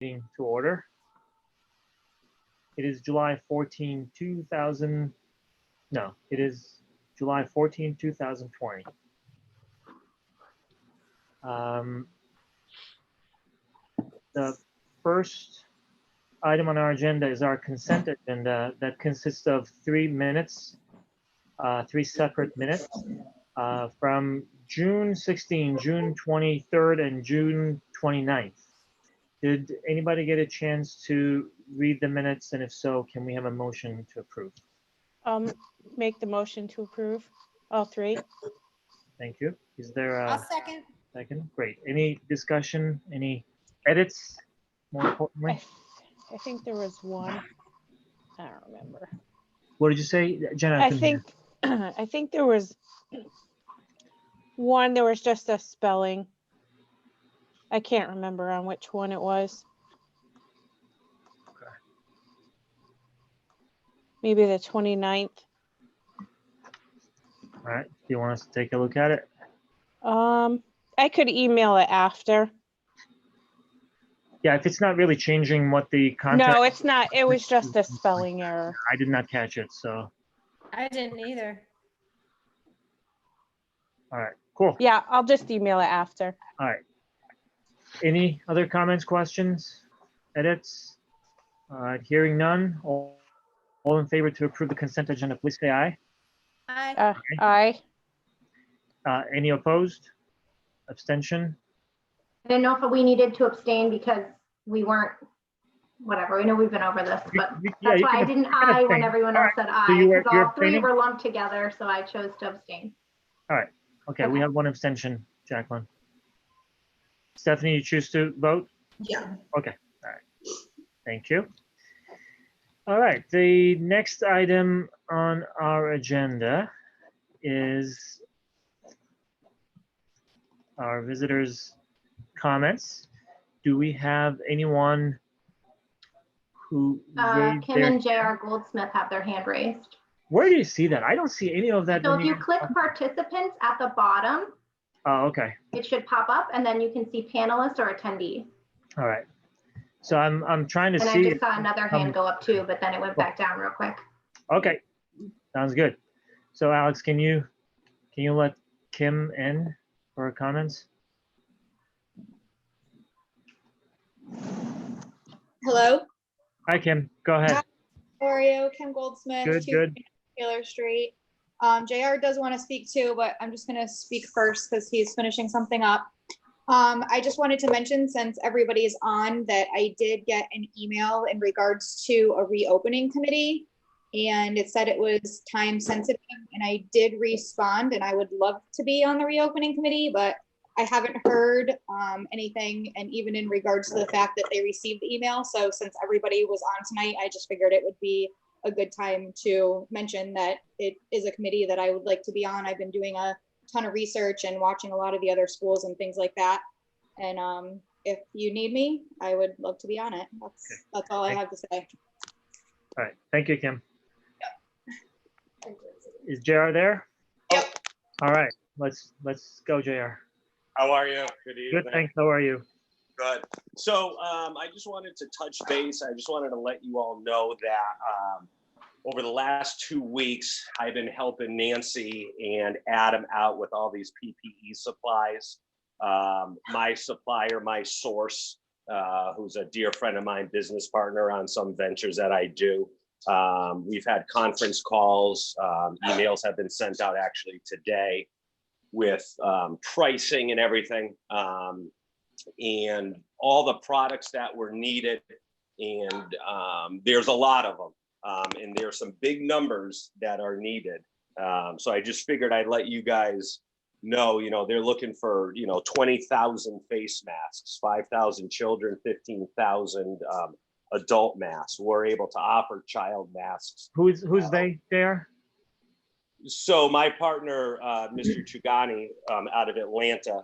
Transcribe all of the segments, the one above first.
meeting to order. It is July 14, 2000. No, it is July 14, 2020. The first item on our agenda is our consent agenda that consists of 3 minutes, 3 separate minutes from June 16, June 23rd, and June 29th. Did anybody get a chance to read the minutes? And if so, can we have a motion to approve? Make the motion to approve all 3. Thank you. Is there I'll a second. second? Great. Any discussion? Any edits? More importantly, I think there was one. I don't remember. what did you say, Jenna? I think there was one. There was just a spelling. I can't remember on which one it was. Okay. Maybe the 29th. All right. Do you want us to take a look at it? I could email it after. Yeah, if it's not really changing what the content. No, it's not. It was just a spelling error. I did not catch it, so. I didn't either. All right, cool. Yeah, I'll just email it after. All right. Any other comments, questions, edits? All right, hearing none. All in favor to approve the consent agenda, please say aye. Aye. Aye. Any opposed? Abstention? I didn't know if we needed to abstain because we weren't, whatever, I know we've been over this, but Yeah, that's you why I can- didn't you can aye when abstain. everyone All else right. said So aye, you're because all 3 abstaining? were lumped together, so I chose to abstain. All right, okay, we Okay. have 1 abstention, Jacqueline. Stephanie, you choose to vote? Yeah. Okay, all right, thank you. All right, the next item on our agenda is our visitors' comments. Do we have anyone who raised Kim their- and JR Goldsmith have their hand raised. Where do you see that? I don't see any of that. So when if you click participants at the bottom, Oh, okay, it should pop up and then you can see panelist or attendee. all right. So I'm trying to And I see. just saw another hand go up too, but then it went back down real quick. Okay, sounds good. So Alex, can you let Kim in for her comments? Hello, Hi, Kim, go ahead. how are you? Kim Goldsmith. Good, 2 good. Taylor Street. JR does want to speak too, but I'm just going to speak first because he's finishing something up. I just wanted to mention, since everybody's on, that I did get an email in regards to a reopening committee, and it said it was time sensitive, and I did respond, and I would love to be on the reopening committee, but I haven't heard anything, and even in regards to the fact that they received the email. So since everybody was on tonight, I just figured it would be a good time to mention that it is a committee that I would like to be on. I've been doing a ton of research and watching a lot of the other schools and things like that. And if you need me, I would love to be on it. That's all I have to say. All right, thank you, Kim. Is JR there? Yep. All right, let's go, JR. How are you? Good evening. Good, thanks. How are you? Good. So I just wanted to touch base. I just wanted to let you all know that over the last 2 weeks, I've been helping Nancy and Adam out with all these PPE supplies. My supplier, my source, who's a dear friend of mine, business partner on some ventures that I do. We've had conference calls, emails have been sent out actually today with pricing and everything, and all the products that were needed. And there's a lot of them, and there's some big numbers that are needed. So I just figured I'd let you guys know, they're looking for, 20,000 face masks, 5,000 children, 15,000 adult masks. We're able to offer child masks. Who's they, JR? So my partner, Mr. Chugani, out of Atlanta,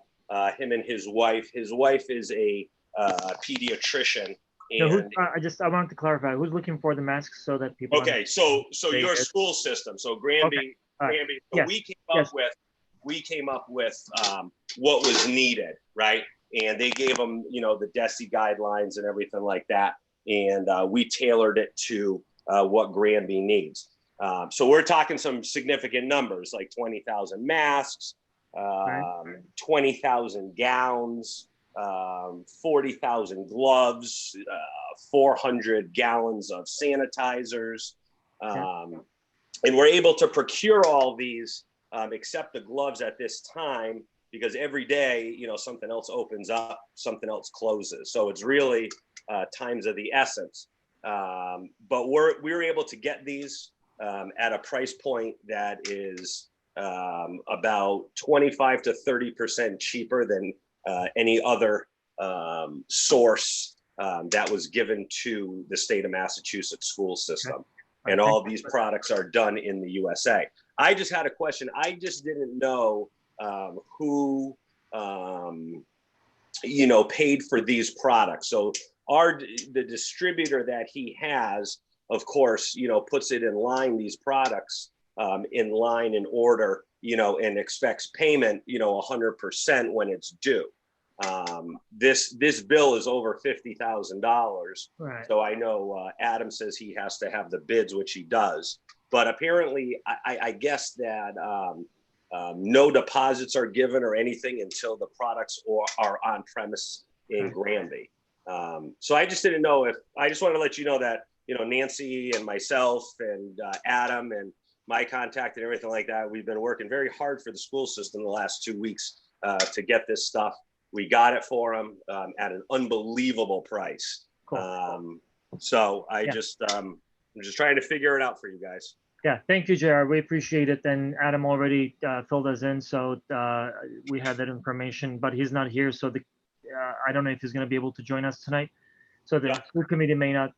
him and his wife is a pediatrician. No, And I wanted to clarify, who's looking for the masks so that people. okay, so They your did. school system, so Granby, Okay, all right. so Yes, we came up with what was needed, right? and they gave them, you know, the DESI guidelines and everything like that. And we tailored it to what Granby needs. So we're talking some significant numbers, like 20,000 masks, 20,000 gowns, 40,000 gloves, 400 gallons of sanitizers. And we're able to procure all these, except the gloves at this time, because every day, you know, something else opens up, something else closes. So it's really times of the essence. But we were able to get these at a price point that is about 25 to 30% cheaper than any other source that was given to the state of Massachusetts school system. And all these products are done in the USA. I just had a question. I just didn't know who, you know, paid for these products. So the distributor that he has, of course, you know, puts it in line, these products in line, in order, you know, and expects payment, you know, 100% when it's due. This bill is over $50,000. Right. So I know Adam says he has to have the bids, which he does. But apparently, I guess that no deposits are given or anything until the products are on premise in Granby. So I just didn't know I just wanted to let you know that, you know, Nancy and myself and Adam and my contact and everything like that, we've been working very hard for the school system the last 2 weeks to get this stuff. We got it for them at an unbelievable price. Cool. So I'm just trying to figure it out for you guys. Yeah, thank you, JR. We appreciate it. And Adam already filled us in, so we had that information, but he's not here, so I don't know if he's going to be able to join us tonight. So the school committee may not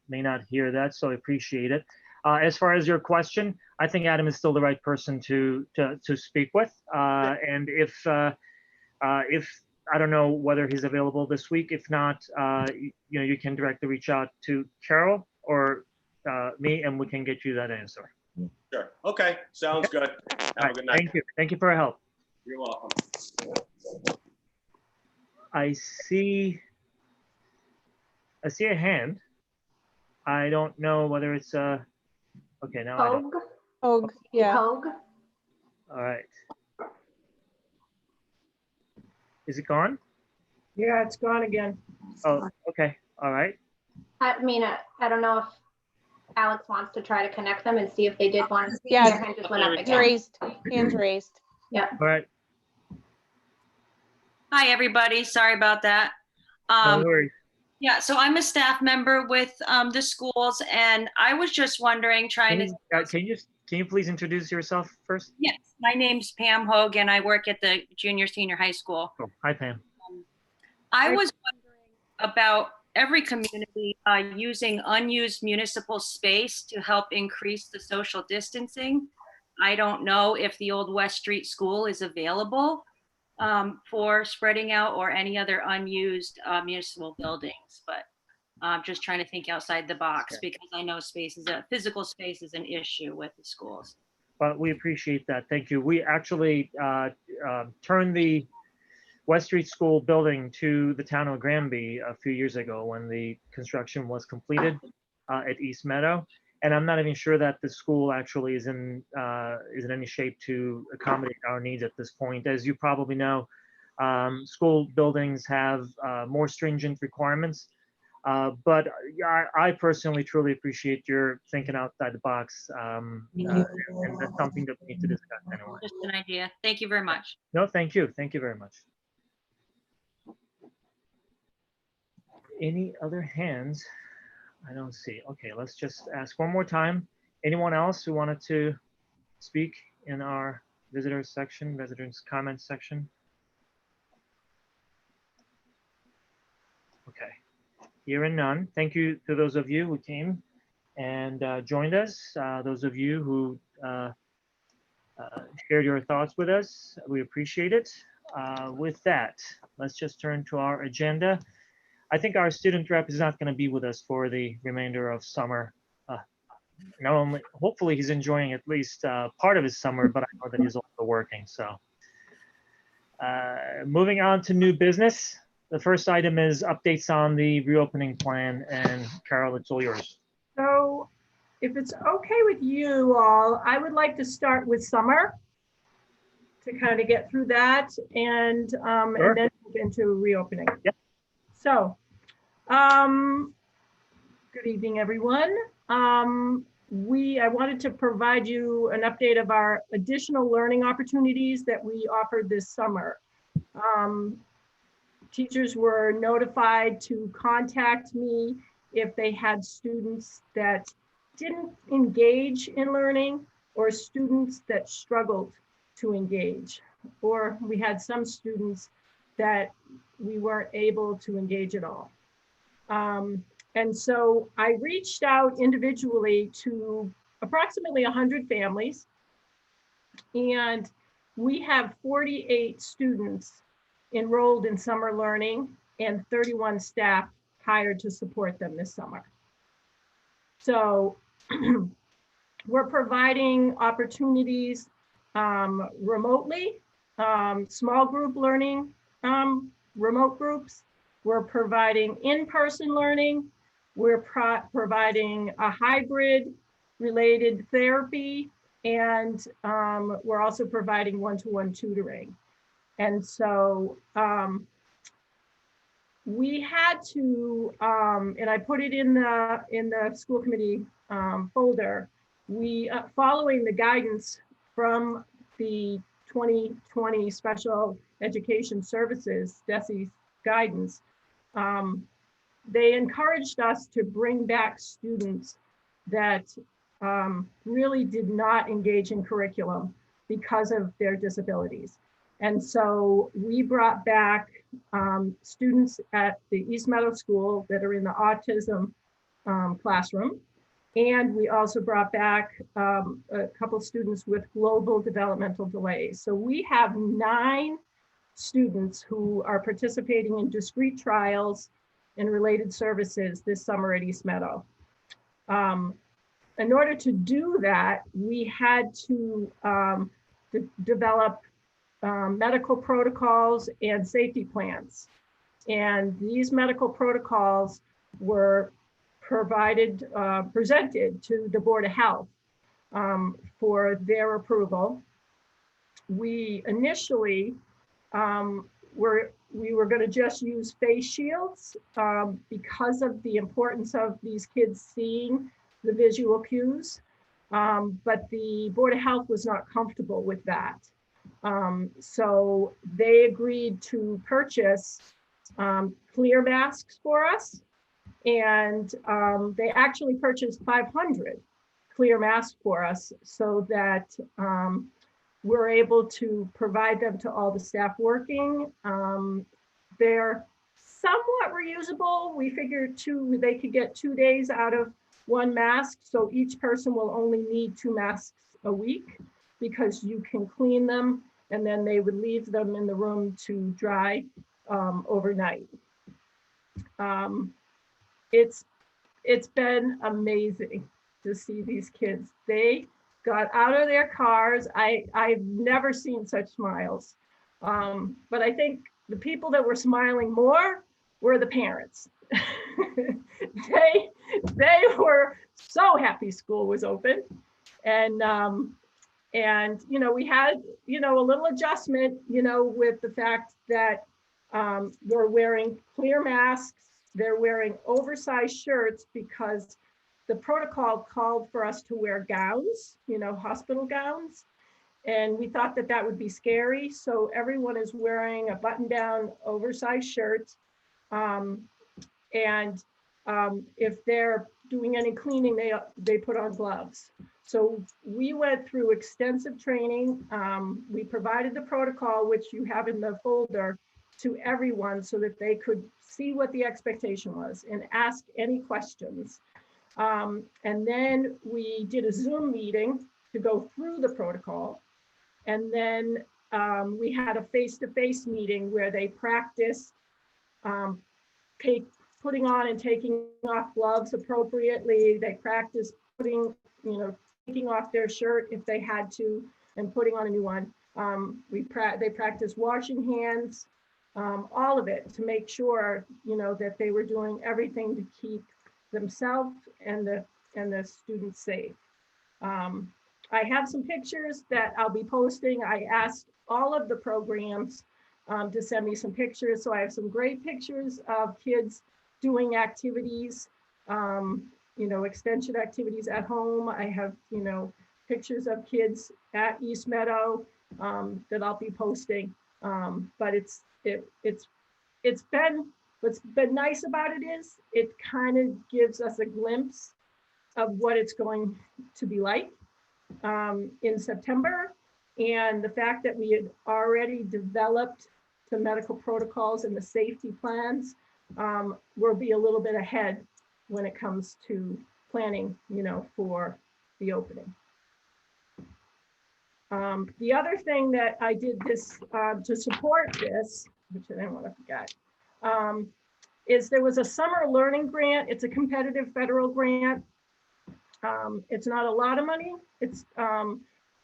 hear that, so I appreciate it. As far as your question, I think Adam is still the right person to speak with. And if I don't know whether he's available this week. If not, you know, you can directly reach out to Carol or me, and we can get you that answer. Sure. Okay. Sounds good. Have a good night. Thank you. Thank you for your help. You're welcome. I see a hand. I don't know whether it's okay, now I don't. Oh, yeah. Hogue. All right. Is it gone? Yeah, it's gone again. Oh, okay. All right. I mean, I don't know if Alex wants to try to connect them and see if they did want to speak. Yeah. Their hand just went up again. Hands raised. Yeah. All right. Hi, everybody. Sorry about that. No worries. Yeah, so I'm a staff member with the schools, and I was just wondering, Can you please introduce yourself first? Yes, my name's Pam Hogue, and I work at the junior senior high school. Oh, hi, Pam. I was wondering about every community using unused municipal space to help increase the social distancing. I don't know if the old West Street School is available for spreading out, or any other unused municipal buildings, but I'm just trying to think outside the box, because I know physical space is an issue with the schools. Well, we appreciate that. Thank you. We actually turned the West Street School building to the town of Granby a few years ago when the construction was completed at East Meadow. And I'm not even sure that the school actually is in any shape to accommodate our needs at this point. As you probably know, school buildings have more stringent requirements. But I personally truly appreciate your thinking outside the box. And that's something that we need to discuss anyway. Just an idea. Thank you very much. No, thank you. Thank you very much. Any other hands? I don't see. Okay, let's just ask one more time. Anyone else who wanted to speak in our visitors section, visitors comments section? Okay, hearing none. Thank you to those of you who came and joined us. Those of you who shared your thoughts with us, we appreciate it. With that, let's just turn to our agenda. I think our student rep is not going to be with us for the remainder of summer. Not only, hopefully he's enjoying at least part of his summer, but I know that he's also working. So moving on to new business. The first item is updates on the reopening plan, and Carol, it's all yours. So if it's okay with you all, I would like to start with summer to kind of get through that and Sure. then move into reopening. Yep. So, good evening, everyone. I wanted to provide you an update of our additional learning opportunities that we offered this summer. Teachers were notified to contact me if they had students that didn't engage in learning or students that struggled to engage, or we had some students that we weren't able to engage at all. And so I reached out individually to approximately 100 families, and we have 48 students enrolled in summer learning and 31 staff hired to support them this summer. So we're providing opportunities remotely, small group learning, remote groups. We're providing in-person learning. We're providing a hybrid related therapy, and we're also providing one-to-one tutoring. And so we had to, and I put it in the school committee folder, we, following the guidance from the 2020 Special Education Services, DESE guidance, they encouraged us to bring back students that really did not engage in curriculum because of their disabilities. And so we brought back students at the East Meadow School that are in the autism classroom. And we also brought back a couple students with global developmental delays. So we have 9 students who are participating in discrete trials and related services this summer at East Meadow. In order to do that, we had to develop medical protocols and safety plans. And these medical protocols were presented to the Board of Health for their approval. We initially we were going to just use face shields because of the importance of these kids seeing the visual cues, but the Board of Health was not comfortable with that. So they agreed to purchase clear masks for us, and they actually purchased 500 clear masks for us so that we're able to provide them to all the staff working. They're somewhat reusable. We figured they could get 2 days out of one mask, so each person will only need 2 masks a week because you can clean them and then they would leave them in the room to dry overnight. It's been amazing to see these kids. They got out of their cars. I've never seen such smiles. But I think the people that were smiling more were the parents. They were so happy school was open. And you know, we had, you know, a little adjustment, you know, with the fact that they're wearing clear masks, they're wearing oversized shirts because the protocol called for us to wear gowns, you know, hospital gowns. And we thought that that would be scary. So everyone is wearing a button-down oversized shirt. If they're doing any cleaning, they put on gloves. So we went through extensive training. We provided the protocol, which you have in the folder, to everyone so that they could see what the expectation was and ask any questions. And then we did a Zoom meeting to go through the protocol. And then we had a face-to-face meeting where they practiced putting on and taking off gloves appropriately. They practiced putting, you know, taking off their shirt if they had to and putting on a new one. They practiced washing hands. all of it to make sure, that they were doing everything to keep themselves and the students safe. I have some pictures that I'll be posting. I asked all of the programs to send me some pictures. So I have some great pictures of kids doing activities, extension activities at home. I have, pictures of kids at East Meadow that I'll be posting. But it's been, what's been nice about it is it kind of gives us a glimpse of what it's going to be like in September. And the fact that we had already developed the medical protocols and the safety plans, we'll be a little bit ahead when it comes to planning, for the opening. The other thing that I did this to support this, which I didn't want to forget, is there was a summer learning grant. It's a competitive federal grant. It's not a lot of money. It's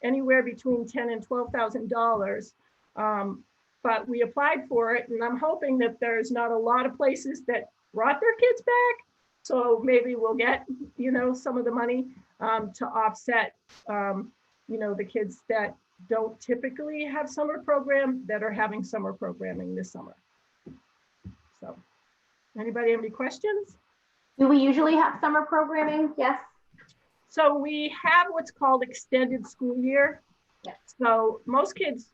anywhere between $10,000 and $12,000. But we applied for it, and I'm hoping that there's not a lot of places that brought their kids back. So maybe we'll get, some of the money to offset, the kids that don't typically have summer program that are having summer programming this summer. So, anybody have any questions? Do we usually have summer programming? Yes. So we have what's called extended school year. Yes. So most kids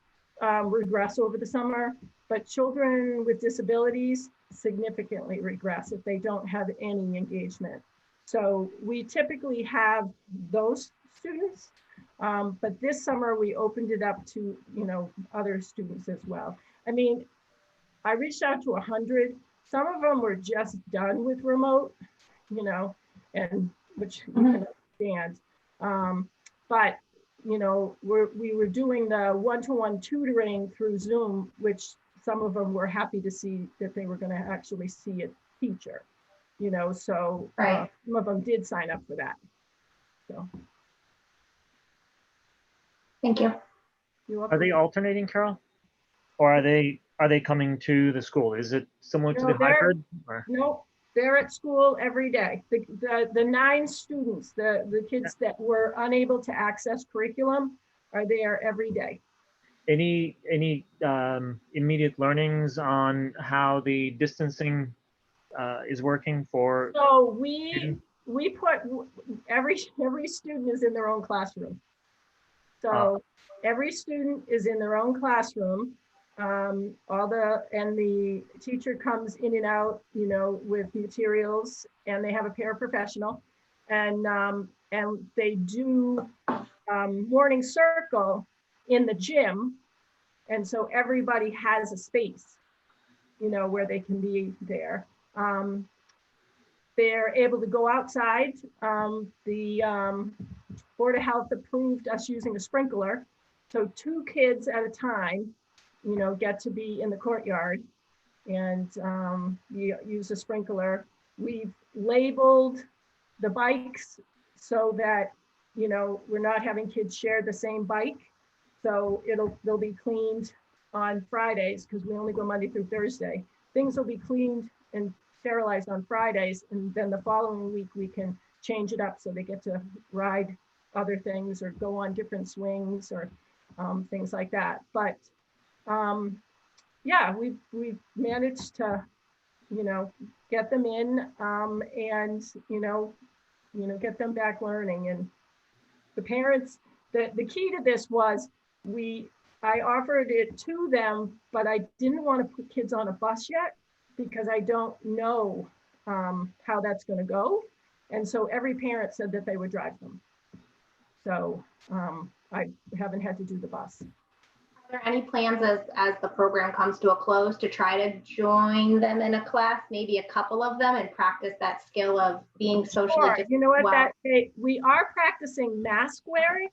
regress over the summer, but children with disabilities significantly regress if they don't have any engagement. So we typically have those students, but this summer we opened it up to, other students as well. I mean, I reached out to 100. Some of them were just done with remote, and which you can understand. But we were doing the one-to-one tutoring through Zoom, which some of them were happy to see that they were going to actually see a teacher. So Right. some of them did sign up for that. So. Thank you. You're Are welcome. they alternating, Carol? Or are they coming to the school? Is it similar to No, the they're- hybrid? Or? Nope, they're at school every day. The 9 students, the kids that were unable to access curriculum are there every day. Any immediate learnings on how the distancing is working for? So we put every student is in their own classroom. So every student is in their own classroom. And the teacher comes in and out, with materials, and they have a paraprofessional, and they do morning circle in the gym, and so everybody has a space, where they can be there. They're able to go outside. The Board of Health approved us using a sprinkler, so 2 kids at a time, get to be in the courtyard, and you use a sprinkler. We've labeled the bikes so that, we're not having kids share the same bike. So they'll be cleaned on Fridays, because we only go Monday through Thursday. Things will be cleaned and sterilized on Fridays, and then the following week we can change it up so they get to ride other things or go on different swings or things like that. But yeah, we've managed to, get them in and, get them back learning. And the parents, the key to this was I offered it to them, but I didn't want to put kids on a bus yet because I don't know how that's going to go. And so every parent said that they would drive them. So I haven't had to do the bus. Are there any plans as the program comes to a close to try to join them in a class, maybe a couple of them, and practice that skill of being socially Sure. distant? You know what, well? we are practicing mask wearing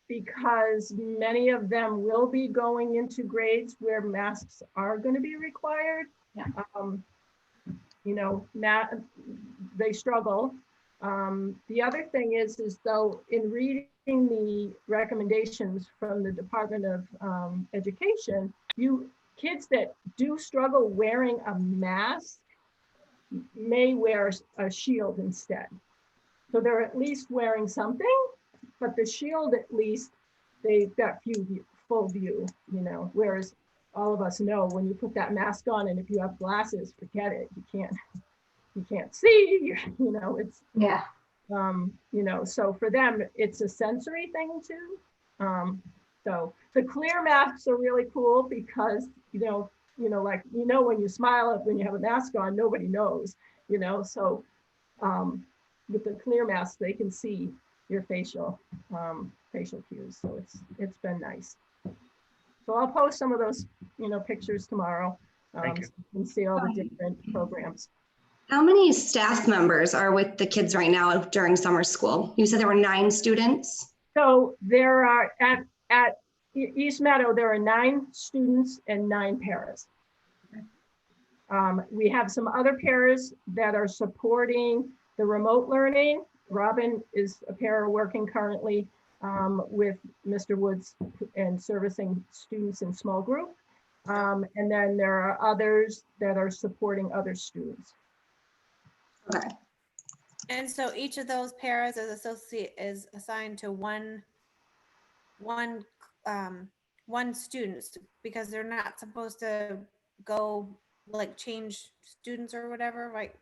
because many of them will be going into grades where masks are going to be required. Yeah. They struggle. The other thing is though, in reading the recommendations from the Department of Education, you kids that do struggle wearing a mask may wear a shield instead. So they're at least wearing something, but the shield, at least they've got full view, you know, whereas all of us know when you put that mask on and if you have glasses, forget it. You can't see, you know, it's, Yeah. you know, so for them, it's a sensory thing too. So the clear masks are really cool because, like, when you smile, when you have a mask on, nobody knows, so with the clear mask, they can see your facial cues. So it's been nice. So I'll post some of those, pictures tomorrow. Thank you. So you can see all the different programs. How many staff members are with the kids right now during summer school? You said there were 9 students? So there are, at East Meadow, there are 9 students and 9 paras. We have some other paras that are supporting the remote learning. Robin is a para working currently with Mr. Woods and servicing students in small group. And then there are others that are supporting other students. Okay. And so each of those paras is assigned to one student, because they're not supposed to go like change students or whatever, right?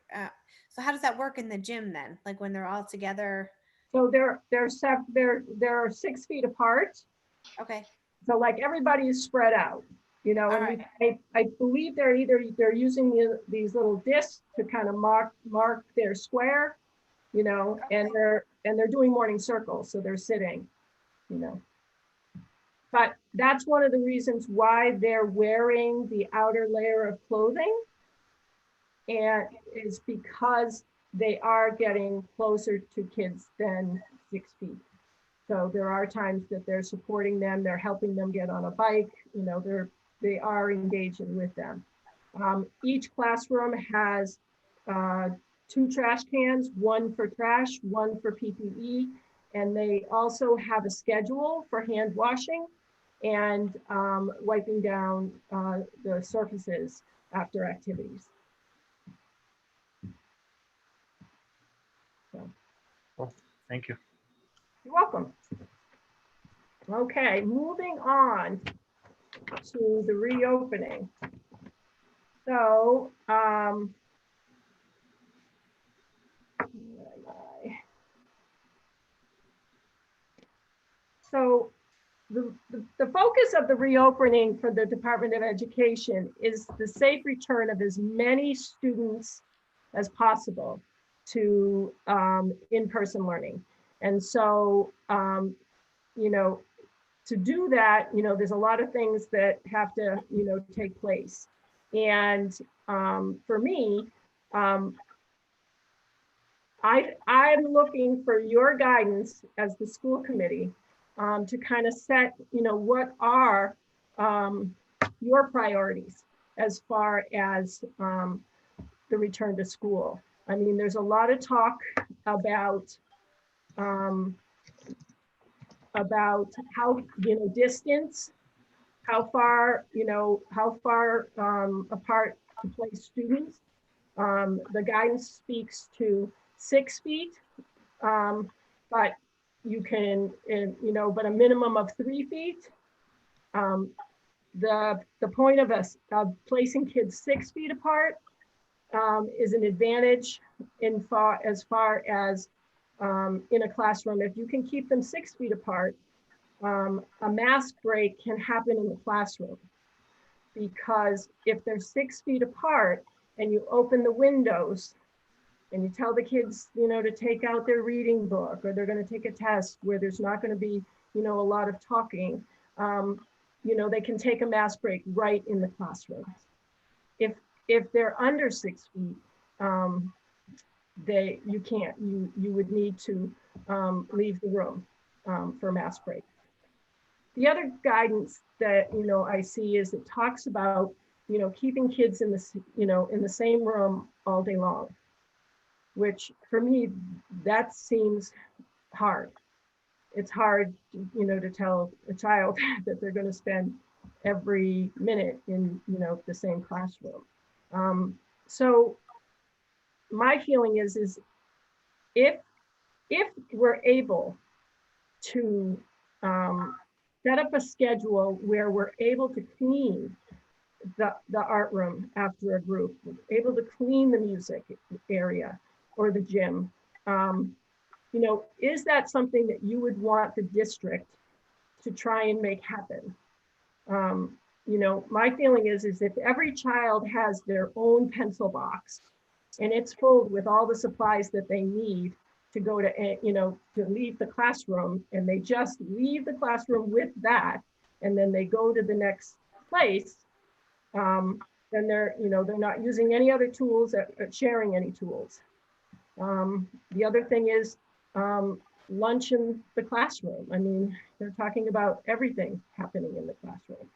So how does that work in the gym then? Like when they're all together? So they're 6 feet apart. Okay. So like everybody is spread out, and right. I believe they're using these little discs to kind of mark their square, and they're doing morning circles, so they're sitting, But that's one of the reasons why they're wearing the outer layer of clothing, and is because they are getting closer to kids than 6 feet. So there are times that they're supporting them, they're helping them get on a bike, they are engaging with them. Each classroom has 2 trash cans, 1 for trash, 1 for PPE, and they also have a schedule for hand washing and wiping down the surfaces after activities. So. Well, thank you. You're welcome. Okay, moving on to the reopening. So, so the focus of the reopening for the Department of Education is the safe return of as many students as possible to in-person learning. And so, to do that, there's a lot of things that have to, take place. And for me, I'm looking for your guidance as the school committee to kind of set, what are your priorities as far as the return to school. I mean, there's a lot of talk about how, distance, how far apart to place students. The guidance speaks to 6 feet, but you can, but a minimum of 3 feet. The point of placing kids 6 feet apart is an advantage as far as in a classroom. If you can keep them 6 feet apart, a mask break can happen in the classroom, because if they're 6 feet apart and you open the windows and you tell the kids, to take out their reading book, or they're going to take a test where there's not going to be, a lot of talking, they can take a mask break right in the classroom. If they're under 6 feet, you can't. You would need to leave the room for mask break. The other guidance that I see is it talks about keeping kids in the same room all day long, which for me that seems hard. It's hard, to tell a child that they're going to spend every minute in, the same classroom. So my feeling is if we're able to set up a schedule where we're able to clean the art room after a group, able to clean the music area or the gym, is that something that you would want the district to try and make happen? My feeling is if every child has their own pencil box and it's filled with all the supplies that they need to go to, to leave the classroom, and they just leave the classroom with that, and then they go to the next place, then they're not using any other tools, sharing any tools. The other thing is lunch in the classroom. I mean, they're talking about everything happening in the classroom.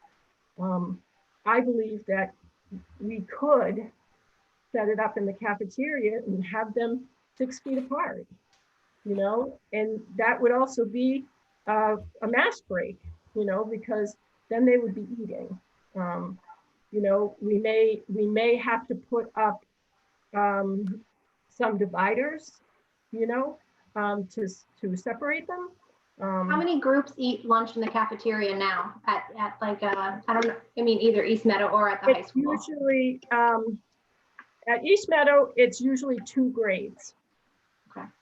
I believe that we could set it up in the cafeteria and have them 6 feet apart, and that would also be a mask break, because then they would be eating. We may have to put up some dividers, to separate them. How many groups eat lunch in the cafeteria now at like, I don't know, I mean, either East Meadow or at the high school? Usually, at East Meadow, it's usually 2 grades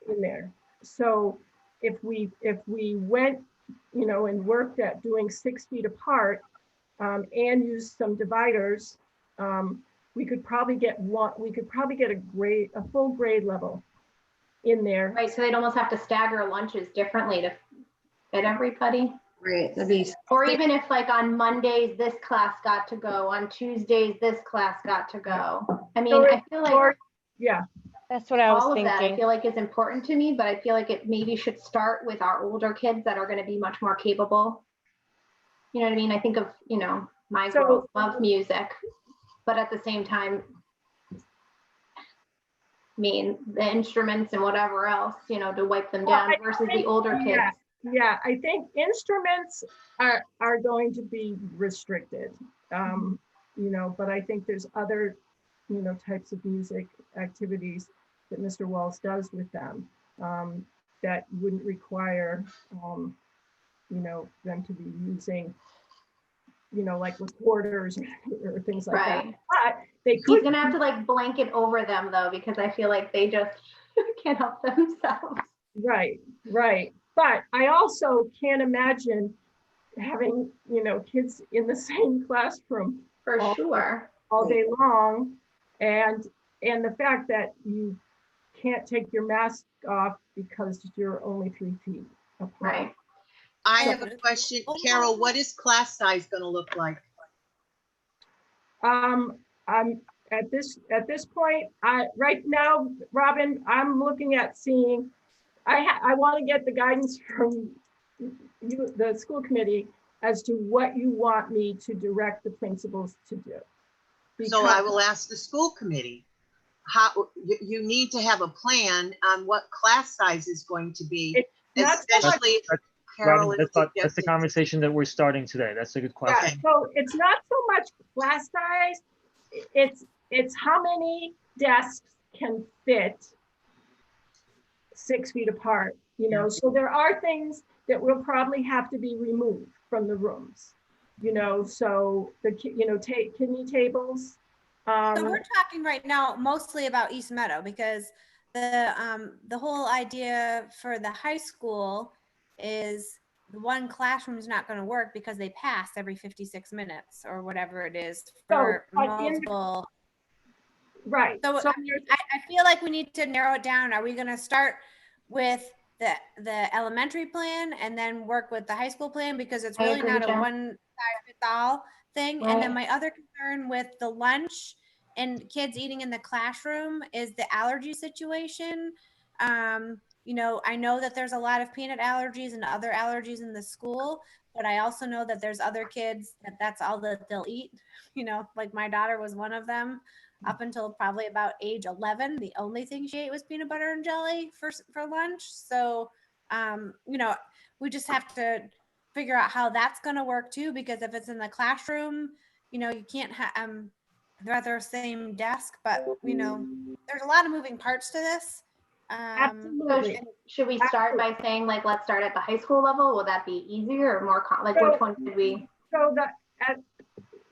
in there. So if we went, and worked at doing 6 feet apart and used some dividers, we could probably get a full grade level in there. Right, so they'd almost have to stagger lunches differently to fit everybody. Right, that'd be. Or even if like on Mondays, this class got to go, on Tuesdays, this class got to go. I mean, I feel like That's what I was all of thinking. that I feel like is important to me, but I feel like it maybe should start with our older kids that are going to be much more capable. You know what I mean? I think of, my girls love music, but at the same time, I mean, the instruments and whatever else, to wipe them down versus the older kids. Yeah, I think instruments are going to be restricted, but I think there's other, types of music activities that Mr. Walls does with them that wouldn't require, them to be using, like recorders or things like that. But they could. He's gonna have to like blanket over them though, because I feel like they just can't help themselves. Right. But I also can't imagine having, kids in the same classroom For sure. all day long, and the fact that you can't take your mask off because you're only 3 feet apart. Right. I have a question. Carol, what is class size going to look like? I'm at this point, right now, Robin, I'm looking at seeing, I want to get the guidance from you, the school committee, as to what you want me to direct the principals to do. So I will ask the school committee. How you need to have a plan on what class size is going to be, especially if Carol Robin, that's the conversation that we're starting today. That's a good question. Yeah, so it's not so much class size, it's how many desks can fit 6 feet apart, so there are things that will probably have to be removed from the rooms, so the kidney tables. So we're talking right now mostly about East Meadow, because the whole idea for the high school is the one classroom is not going to work because they pass every 56 minutes or whatever it is for multiple. Right. So I feel like we need to narrow it down. Are we going to start with the elementary plan and then work with the high school plan, because it's really not a one size fits all thing? Right. And then my other concern with the lunch and kids eating in the classroom is the allergy situation. I know that there's a lot of peanut allergies and other allergies in the school, but I also know that there's other kids that's all that they'll eat. Like my daughter was one of them. Up until probably about age 11, the only thing she ate was peanut butter and jelly for lunch. So, we just have to figure out how that's going to work too, because if it's in the classroom, you know, you can't have, they're at their same desk, but you know, there's a lot of moving parts to this. So Absolutely. should we start by saying like, let's start at the high school level? Will that be easier or more, like So- which one should we?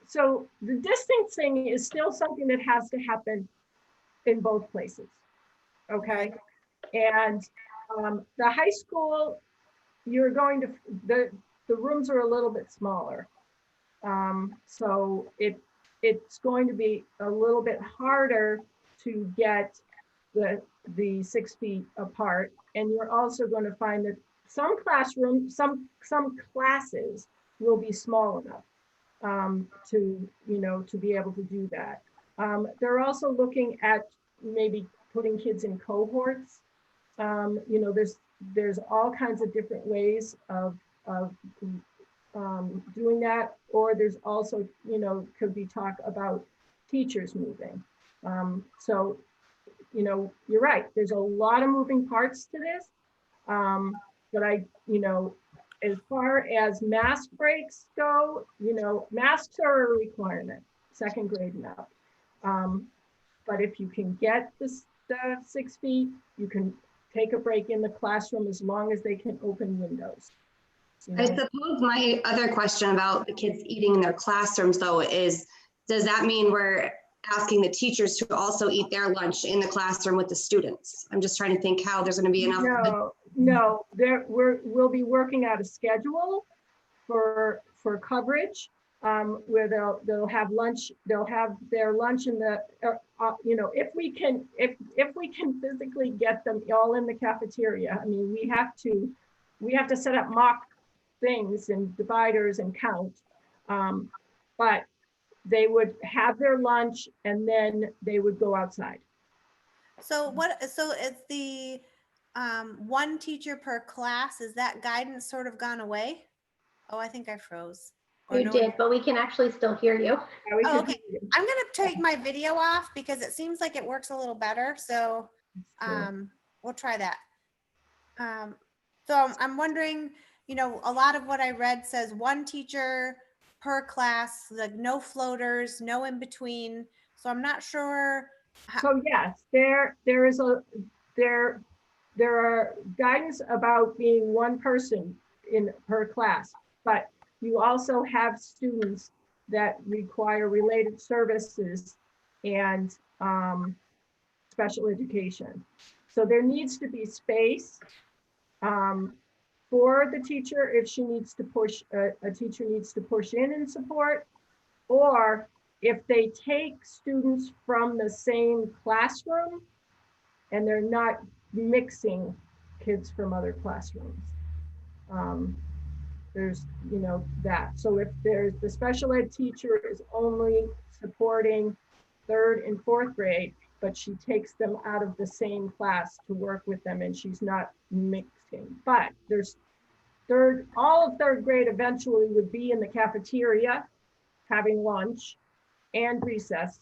So the distancing is still something that has to happen in both places, okay? And the high school, you're going to, the rooms are a little bit smaller. So it's going to be a little bit harder to get the 6 feet apart. And you're also going to find that some classrooms, some classes will be small enough to, you know, to be able to do that. They're also looking at maybe putting kids in cohorts. You know, there's all kinds of different ways of doing that, or there's also, you know, could be talk about teachers moving. So, you know, you're right, there's a lot of moving parts to this. But you know, as far as mask breaks go, you know, masks are a requirement, 2nd grade and up. But if you can get the 6 feet, you can take a break in the classroom as long as they can open windows. You know? I suppose my other question about the kids eating in their classrooms though is, does that mean we're asking the teachers to also eat their lunch in the classroom with the students? I'm just trying to think how there's going to be enough. No, we'll be working out a schedule for coverage, where they'll have lunch, they'll have their lunch in the, you know, if we can physically get them all in the cafeteria. I mean, we have to set up mock things and dividers and count, but they would have their lunch and then they would go outside. So it's the one teacher per class. Is that guidance sort of gone away? Oh, I think I froze. Or You no did, one- but we can actually still hear you. Yeah, we Oh, could okay. do it. I'm gonna take my video off because it seems like it works a little better. So we'll try that. So I'm wondering, you know, a lot of what I read says one teacher per class, like no floaters, no in between. So I'm not sure. So yes, there are guidance about being one person per class, but you also have students that require related services and special education. So there needs to be space for the teacher if she needs to push, a teacher needs to push in and support, or if they take students from the same classroom and they're not mixing kids from other classrooms. There's, you know, that. So if there's the special ed teacher is only supporting 3rd and 4th grade, but she takes them out of the same class to work with them and she's not mixing. But there's all of 3rd grade eventually would be in the cafeteria having lunch and recess,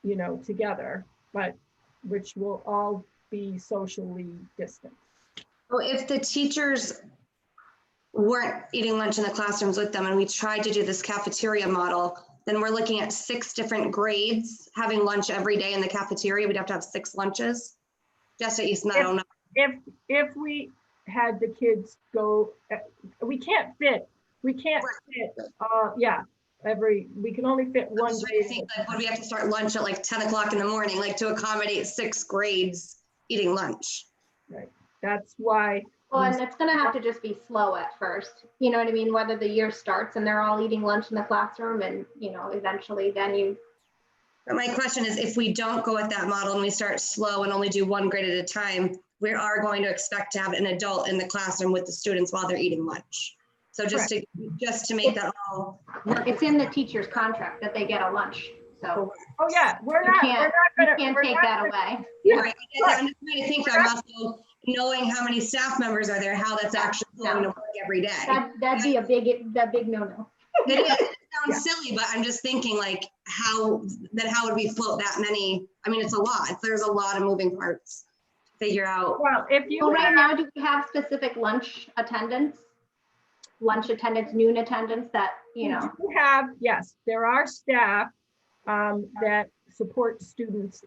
you know, together, but which will all be socially distanced. So if the teachers weren't eating lunch in the classrooms with them and we tried to do this cafeteria model, then we're looking at 6 different grades having lunch every day in the cafeteria. We'd have to have 6 lunches. Just at Easton, I don't know. If we had the kids go, we can't fit, we can only fit one grade. Like, would we have to start lunch at like 10 o'clock in the morning, like to accommodate 6 grades eating lunch? Right, that's why. Well, and it's gonna have to just be slow at first. You know what I mean? Whether the year starts and they're all eating lunch in the classroom and, you know, eventually then you. But my question is, if we don't go with that model and we start slow and only do 1 grade at a time, we are going to expect to have an adult in the classroom with the students while they're eating lunch. So just to make that all work. It's in the teacher's contract that they get a lunch, so. Oh yeah, You can't take that away. Yeah, right. I'm just trying to think I'm also knowing how many staff members are there, how that's actually going to work every day. That'd be a big no-no. It sounds silly, but I'm just thinking like how would we float that many? I mean, it's a lot. There's a lot of moving parts to figure out. Well, if you right now, do we have specific lunch attendance? lunch attendants, noon attendants that, you know. We do have, yes, there are staff that support students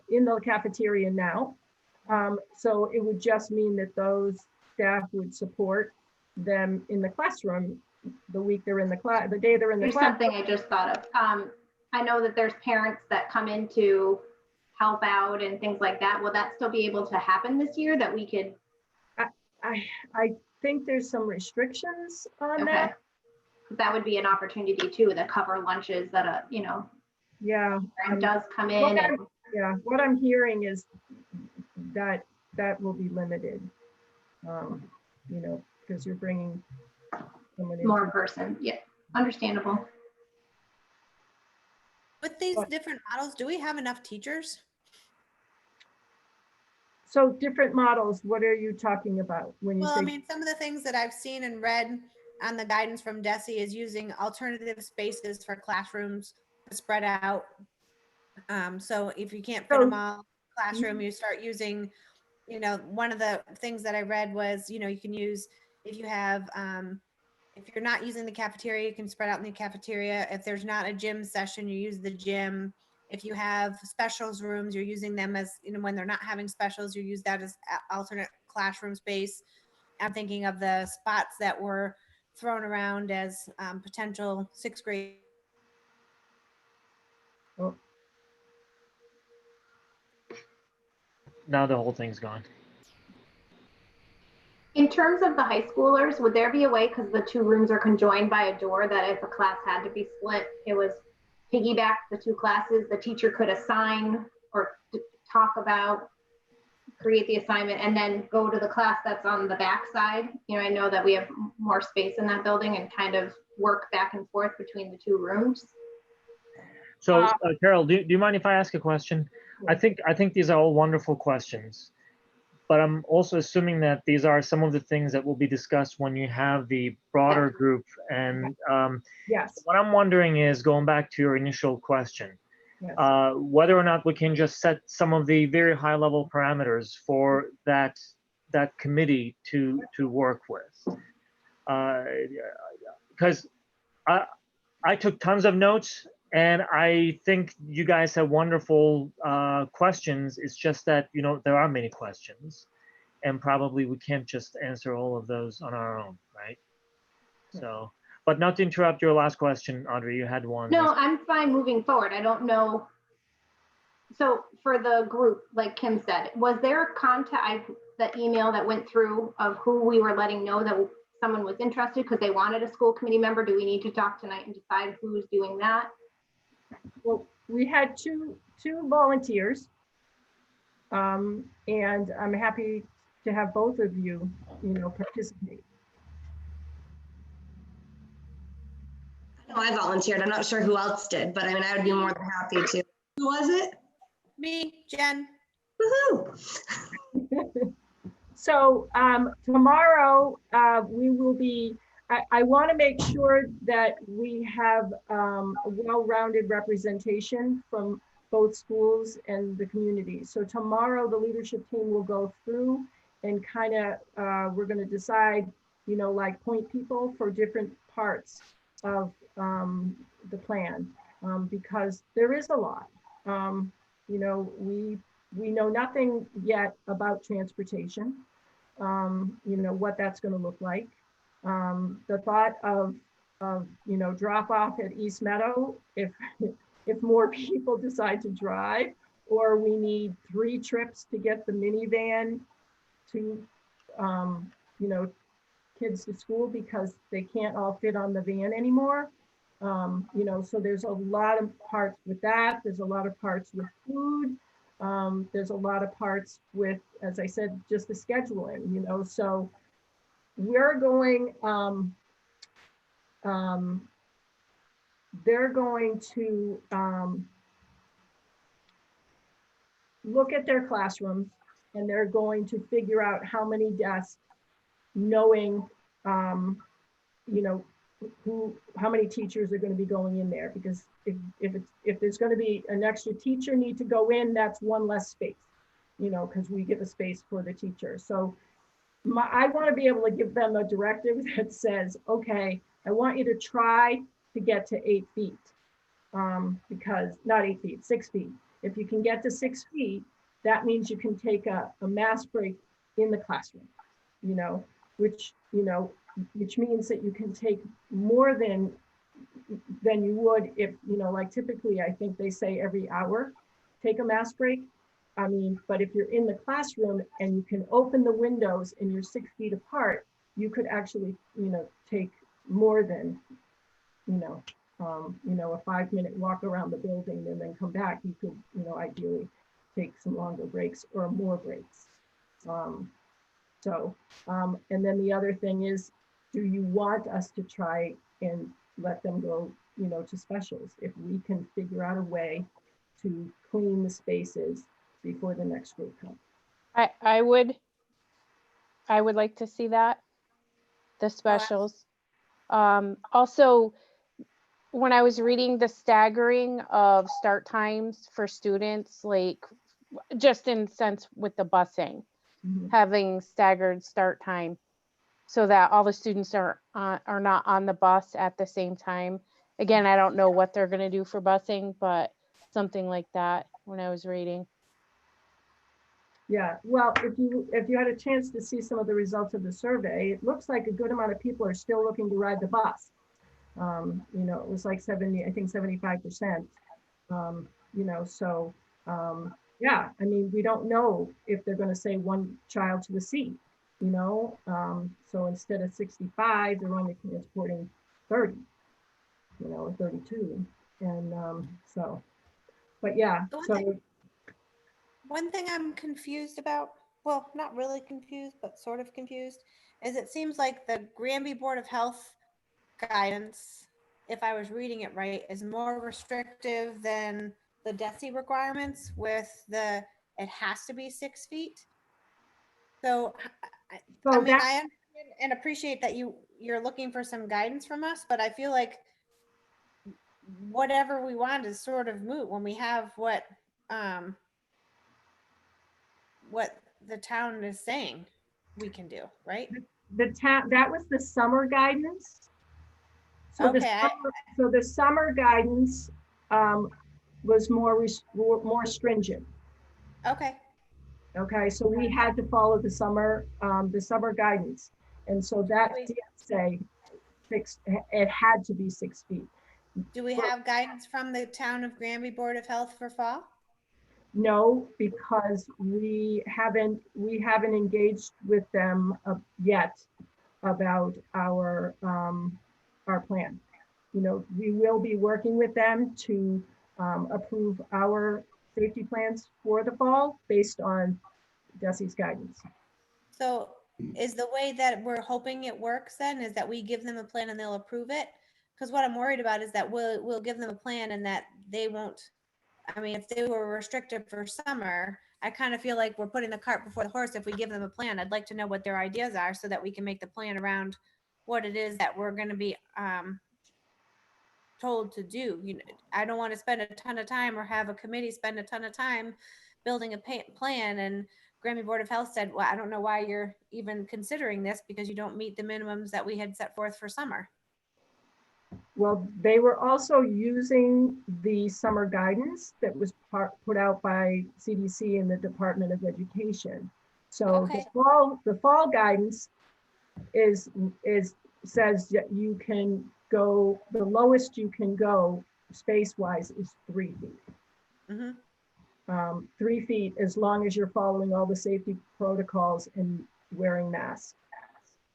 in the cafeteria now. So it would just mean that those staff would support them in the classroom the week they're in the class, the day they're in the Here's class. something I just thought of. I know that there's parents that come in to help out and things like that. Will that still be able to happen this year, that we could? I think there's some restrictions on Okay. that. That would be an opportunity too, to cover lunches that, you know, Yeah. parent does come in and. Yeah, what I'm hearing is that will be limited. You know, because you're bringing someone in. More person, yeah, understandable. With these different models, do we have enough teachers? So different models, what are you talking about when you Well, say? I mean, some of the things that I've seen and read on the guidance from DESE is using alternative spaces for classrooms to spread out. So if you can't fit them all in the classroom, you start using, you know, one of the things that I read was, you know, you can use, if you have, if you're not using the cafeteria, you can spread out in the cafeteria. If there's not a gym session, you use the gym. If you have specials rooms, you're using them as, you know, when they're not having specials, you use that as alternate classroom space. I'm thinking of the spots that were thrown around as potential sixth grade. Oh. Now the whole thing's gone. In terms of the high schoolers, would there be a way, because the two rooms are conjoined by a door, that if a class had to be split, it was piggyback the two classes, the teacher could assign or talk about, create the assignment, and then go to the class that's on the back side? You know, I know that we have more space in that building, and kind of work back and forth between the two rooms. So Carol, do you mind if I ask a question? I think these are all wonderful questions, but I'm also assuming that these are some of the things that will be discussed when you have the broader group. And yes, what I'm wondering is, going back to your initial question, yes. whether or not we can just set some of the very high level parameters for that committee to work with. Because I took tons of notes, and I think you guys have wonderful questions. It's just that, you know, there are many questions, and probably we can't just answer all of those on our own, right? So, but not to interrupt your last question, Audrey, you had one. No, I'm fine moving forward. I don't know. So for the group, like Kim said, was there a contact, the email that went through of who we were letting know that someone was interested because they wanted a school committee member? Do we need to talk tonight and decide who's doing that? Well, we had two volunteers, and I'm happy to have both of you, you know, participate. I volunteered. I'm not sure who else did, but I mean, I would be more than happy to. Who was it? Me, Jen. Woohoo! So tomorrow we will be, I want to make sure that we have a well-rounded representation from both schools and the community. So tomorrow the leadership team will go through and kind of, we're going to decide, you know, like point people for different parts of the plan, because there is a lot. You know, we know nothing yet about transportation, you know, what that's going to look like. The thought of you know, drop off at East Meadow, if more people decide to drive, or we need 3 trips to get the minivan to, you know, kids to school because they can't all fit on the van anymore. You know, so there's a lot of parts with that. There's a lot of parts with food. There's a lot of parts with, as I said, just the scheduling, you know, so we're going, they're going to look at their classrooms, and they're going to figure out how many desks, knowing, you know, how many teachers are going to be going in there, because if there's going to be an extra teacher need to go in, that's one less space, you know, because we give a space for the teacher. So I want to be able to give them a directive that says, okay, I want you to try to get to 8 feet. Because not 8 feet, 6 feet. If you can get to 6 feet, that means you can take a mass break in the classroom, which means that you can take more than you would if, like typically, I think they say every hour, take a mass break. I mean, but if you're in the classroom and you can open the windows and you're 6 feet apart, you could actually, take more than, a 5-minute walk around the building and then come back. You could, ideally take some longer breaks or more breaks. And then the other thing is, do you want us to try and let them go, to specials if we can figure out a way to clean the spaces before the next group comes? I would like to see that, the specials. Also, when I was reading the staggering of start times for students, like just in sense with the busing, having staggered start time so that all the students are not on the bus at the same time. Again, I don't know what they're going to do for busing, but something like that when I was reading. Yeah, well, if you had a chance to see some of the results of the survey, it looks like a good amount of people are still looking to ride the bus. It was like 75%. Yeah, I mean, we don't know if they're going to say one child to a seat, so instead of 65, they're only transporting 30, or 32. And but yeah, One thing I'm confused about, well, not really confused, but sort of confused, is it seems like the Granby Board of Health guidance, if I was reading it right, is more restrictive than the DESI requirements with it has to be 6 feet. So, I mean, I understand and appreciate that you're looking for some guidance from us, but I feel like whatever we want is sort of moot when we have what the town is saying we can do, right? That was the summer guidance. So Okay. the summer guidance was more stringent. Okay. Okay, so we had to follow the summer guidance, and so that did say it had to be 6 feet. Do we have guidance from the town of Granby Board of Health for fall? No, because we haven't engaged with them yet about our plan. We will be working with them to approve our safety plans for the fall based on DESI's guidance. So is the way that we're hoping it works then is that we give them a plan and they'll approve it? Because what I'm worried about is that we'll give them a plan and that they won't. I mean, if they were restricted for summer, I kind of feel like we're putting the cart before the horse. If we give them a plan, I'd like to know what their ideas are so that we can make the plan around what it is that we're going to be told to do. I don't want to spend a ton of time or have a committee spend a ton of time building a plan. And Granby Board of Health said, well, I don't know why you're even considering this because you don't meet the minimums that we had set forth for summer. Well, they were also using the summer guidance that was put out by CDC and the Department of Education. So the fall guidance says that you can go, the lowest you can go space-wise is 3 feet. 3 feet as long as you're following all the safety protocols and wearing masks.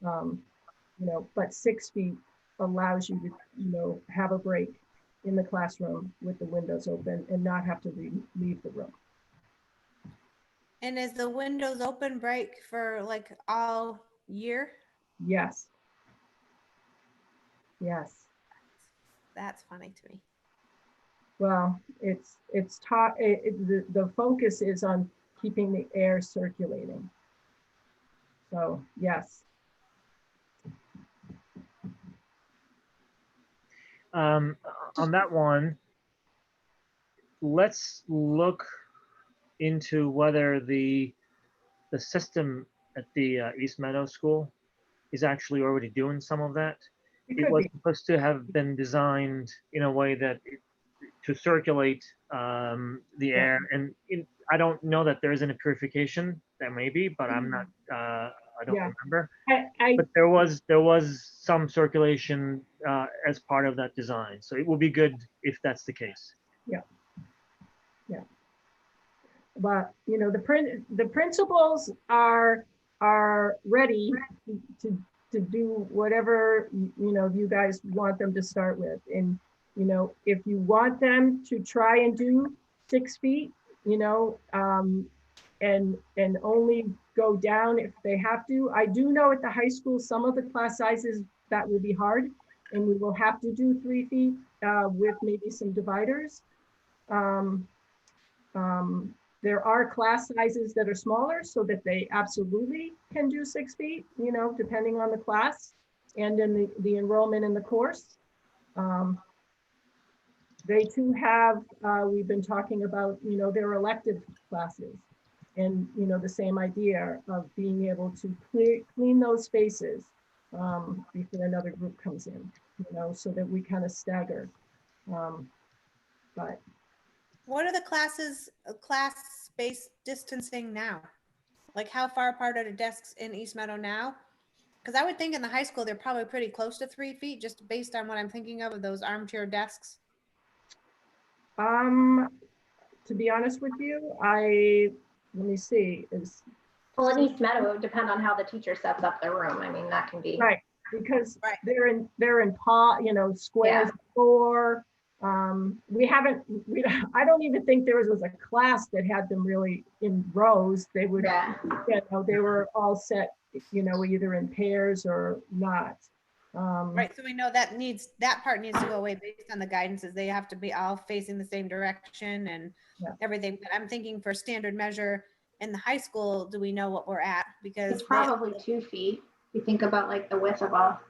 But 6 feet allows you to, have a break in the classroom with the windows open and not have to leave the room. And is the windows open break for like all year? Yes. Yes. That's funny to me. Well, the focus is on keeping the air circulating. So yes. On that one, let's look into whether the system at the East Meadow School is actually already doing some of that. It It could was be. supposed to have been designed in a way that to circulate the Yeah. air, and I don't know that there isn't a purification. There may be, but I'm not. I don't Yeah. remember. I But there was some circulation as part of that design, so it will be good if that's the case. but you know, the principals are ready to do whatever you know you guys want them to start with. And you know, if you want them to try and do 6 feet, you know, and only go down if they have to. I do know at the high school, some of the class sizes that will be hard, and we will have to do 3 feet with maybe some dividers. There are class sizes that are smaller so that they absolutely can do 6 feet, you know, depending on the class and in the enrollment in the course. They too have, we've been talking about, you know, their elective classes and, you know, the same idea of being able to clean those spaces before another group comes in, you know, so that we kind of stagger. But What are the classes, class space distancing now? Like how far apart are the desks in East Meadow now? Because I would think in the high school, they're probably pretty close to 3 feet, just based on what I'm thinking of those armchair desks. to be honest with you, let me see, is Well, in East Meadow, it would depend on how the teacher sets up their room. I mean, that can be. right, because Right. they're in you know, squares Yeah. 4. I don't even think there was a class that had them really in rows. They would, Yeah. you know, they were all set, you know, either in pairs or not. Right, so we know that part needs to go away based on the guidances. They have to be all facing the same direction and Yeah. everything. But I'm thinking for standard measure in the high school, do we know what we're at? Because It's probably 2 feet. You think about like the width of a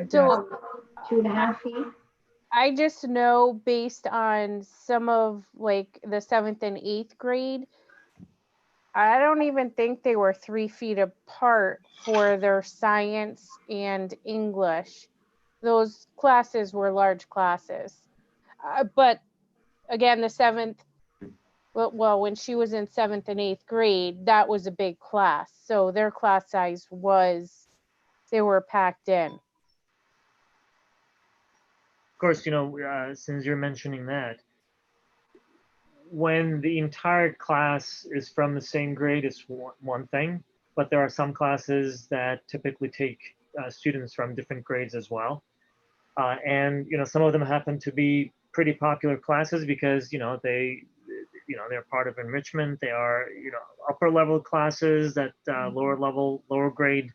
So 2.5 feet. I just know based on some of like the 7th and 8th grade, I don't even think they were 3 feet apart for their science and English. Those classes were large classes. But again, the 7th, well, when she was in 7th and 8th grade, that was a big class. So their class size they were packed in. Of course, you know, since you're mentioning that, when the entire class is from the same grade, it's one thing, but there are some classes that typically take students from different grades as well. And, you know, some of them happen to be pretty popular classes because, you know, they're part of enrichment. They are, you know, upper level classes that lower grade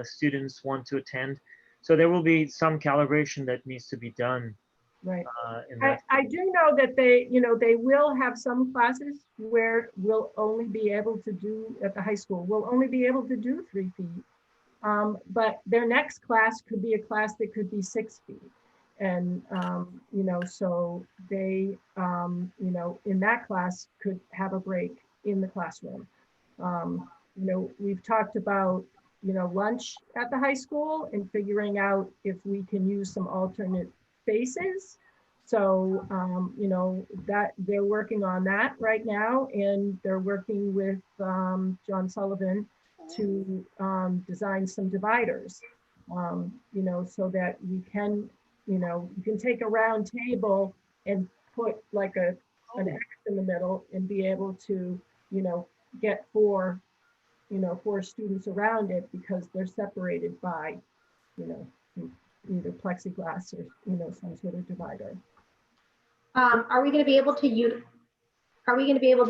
students want to attend. So there will be some calibration that needs to be done. Right. In that. I do know that they, you know, they will have some classes where we'll only be able to do at the high school, we'll only be able to do 3 feet. But their next class could be a class that could be 6 feet. And, you know, so they, you know, in that class could have a break in the classroom. You know, we've talked about, you know, lunch at the high school and figuring out if we can use some alternate spaces. So, you know, that they're working on that right now, and they're working with John Sullivan to design some dividers, you know, so that we can, you know, you can take a round table and put like an X in the middle and be able to, you know, get 4 students around it because they're separated by, you know, either plexiglass or, you know, some sort of divider. Are we going to be able to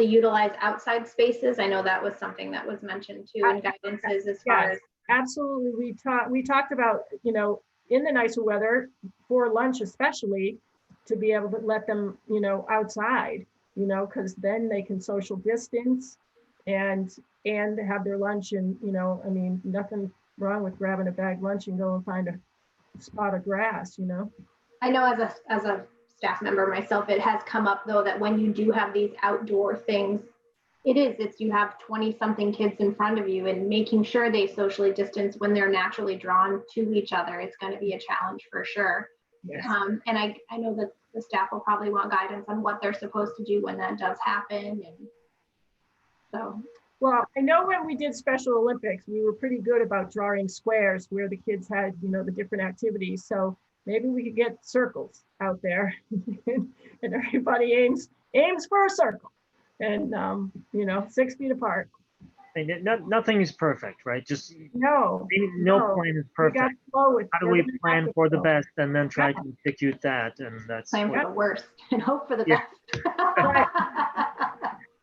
utilize outside spaces? I know that was something that was mentioned too in guidances as far as. Absolutely. We talked about, you know, in the nicer weather for lunch, especially to be able to let them, you know, outside, you know, because then they can social distance and have their lunch. And, you know, I mean, nothing wrong with grabbing a bag lunch and go and find a spot of grass, you know. I know as a staff member myself, it has come up though that when you do have these outdoor things, It is, it's you have 20 something kids in front of you and making sure they socially distance when they're naturally drawn to each other. It's going to be a challenge for sure. Yes. And I know that the staff will probably want guidance on what they're supposed to do when that does happen. And so. Well, I know when we did Special Olympics, we were pretty good about drawing squares where the kids had, you know, the different activities. So maybe we could get circles out there and everybody aims for a circle and, you know, 6 feet apart. And nothing is perfect, right? Just No plan is perfect. How do we plan for the best and then try to execute that? And that's plan for the worst and hope for the best.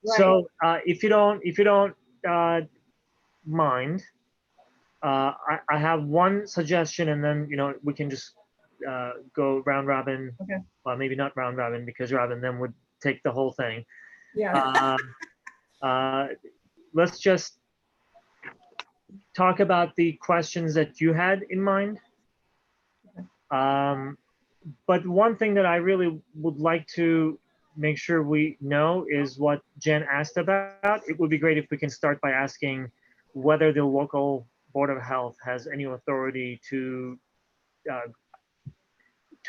Right. So if you don't mind, I have one suggestion, and then we can just go round robin. Okay. Well, maybe not round robin because Robin then would take the whole thing. Yeah. Let's just talk about the questions that you had in mind. But one thing that I really would like to make sure we know is what Jen asked about. It would be great if we can start by asking whether the local Board of Health has any authority to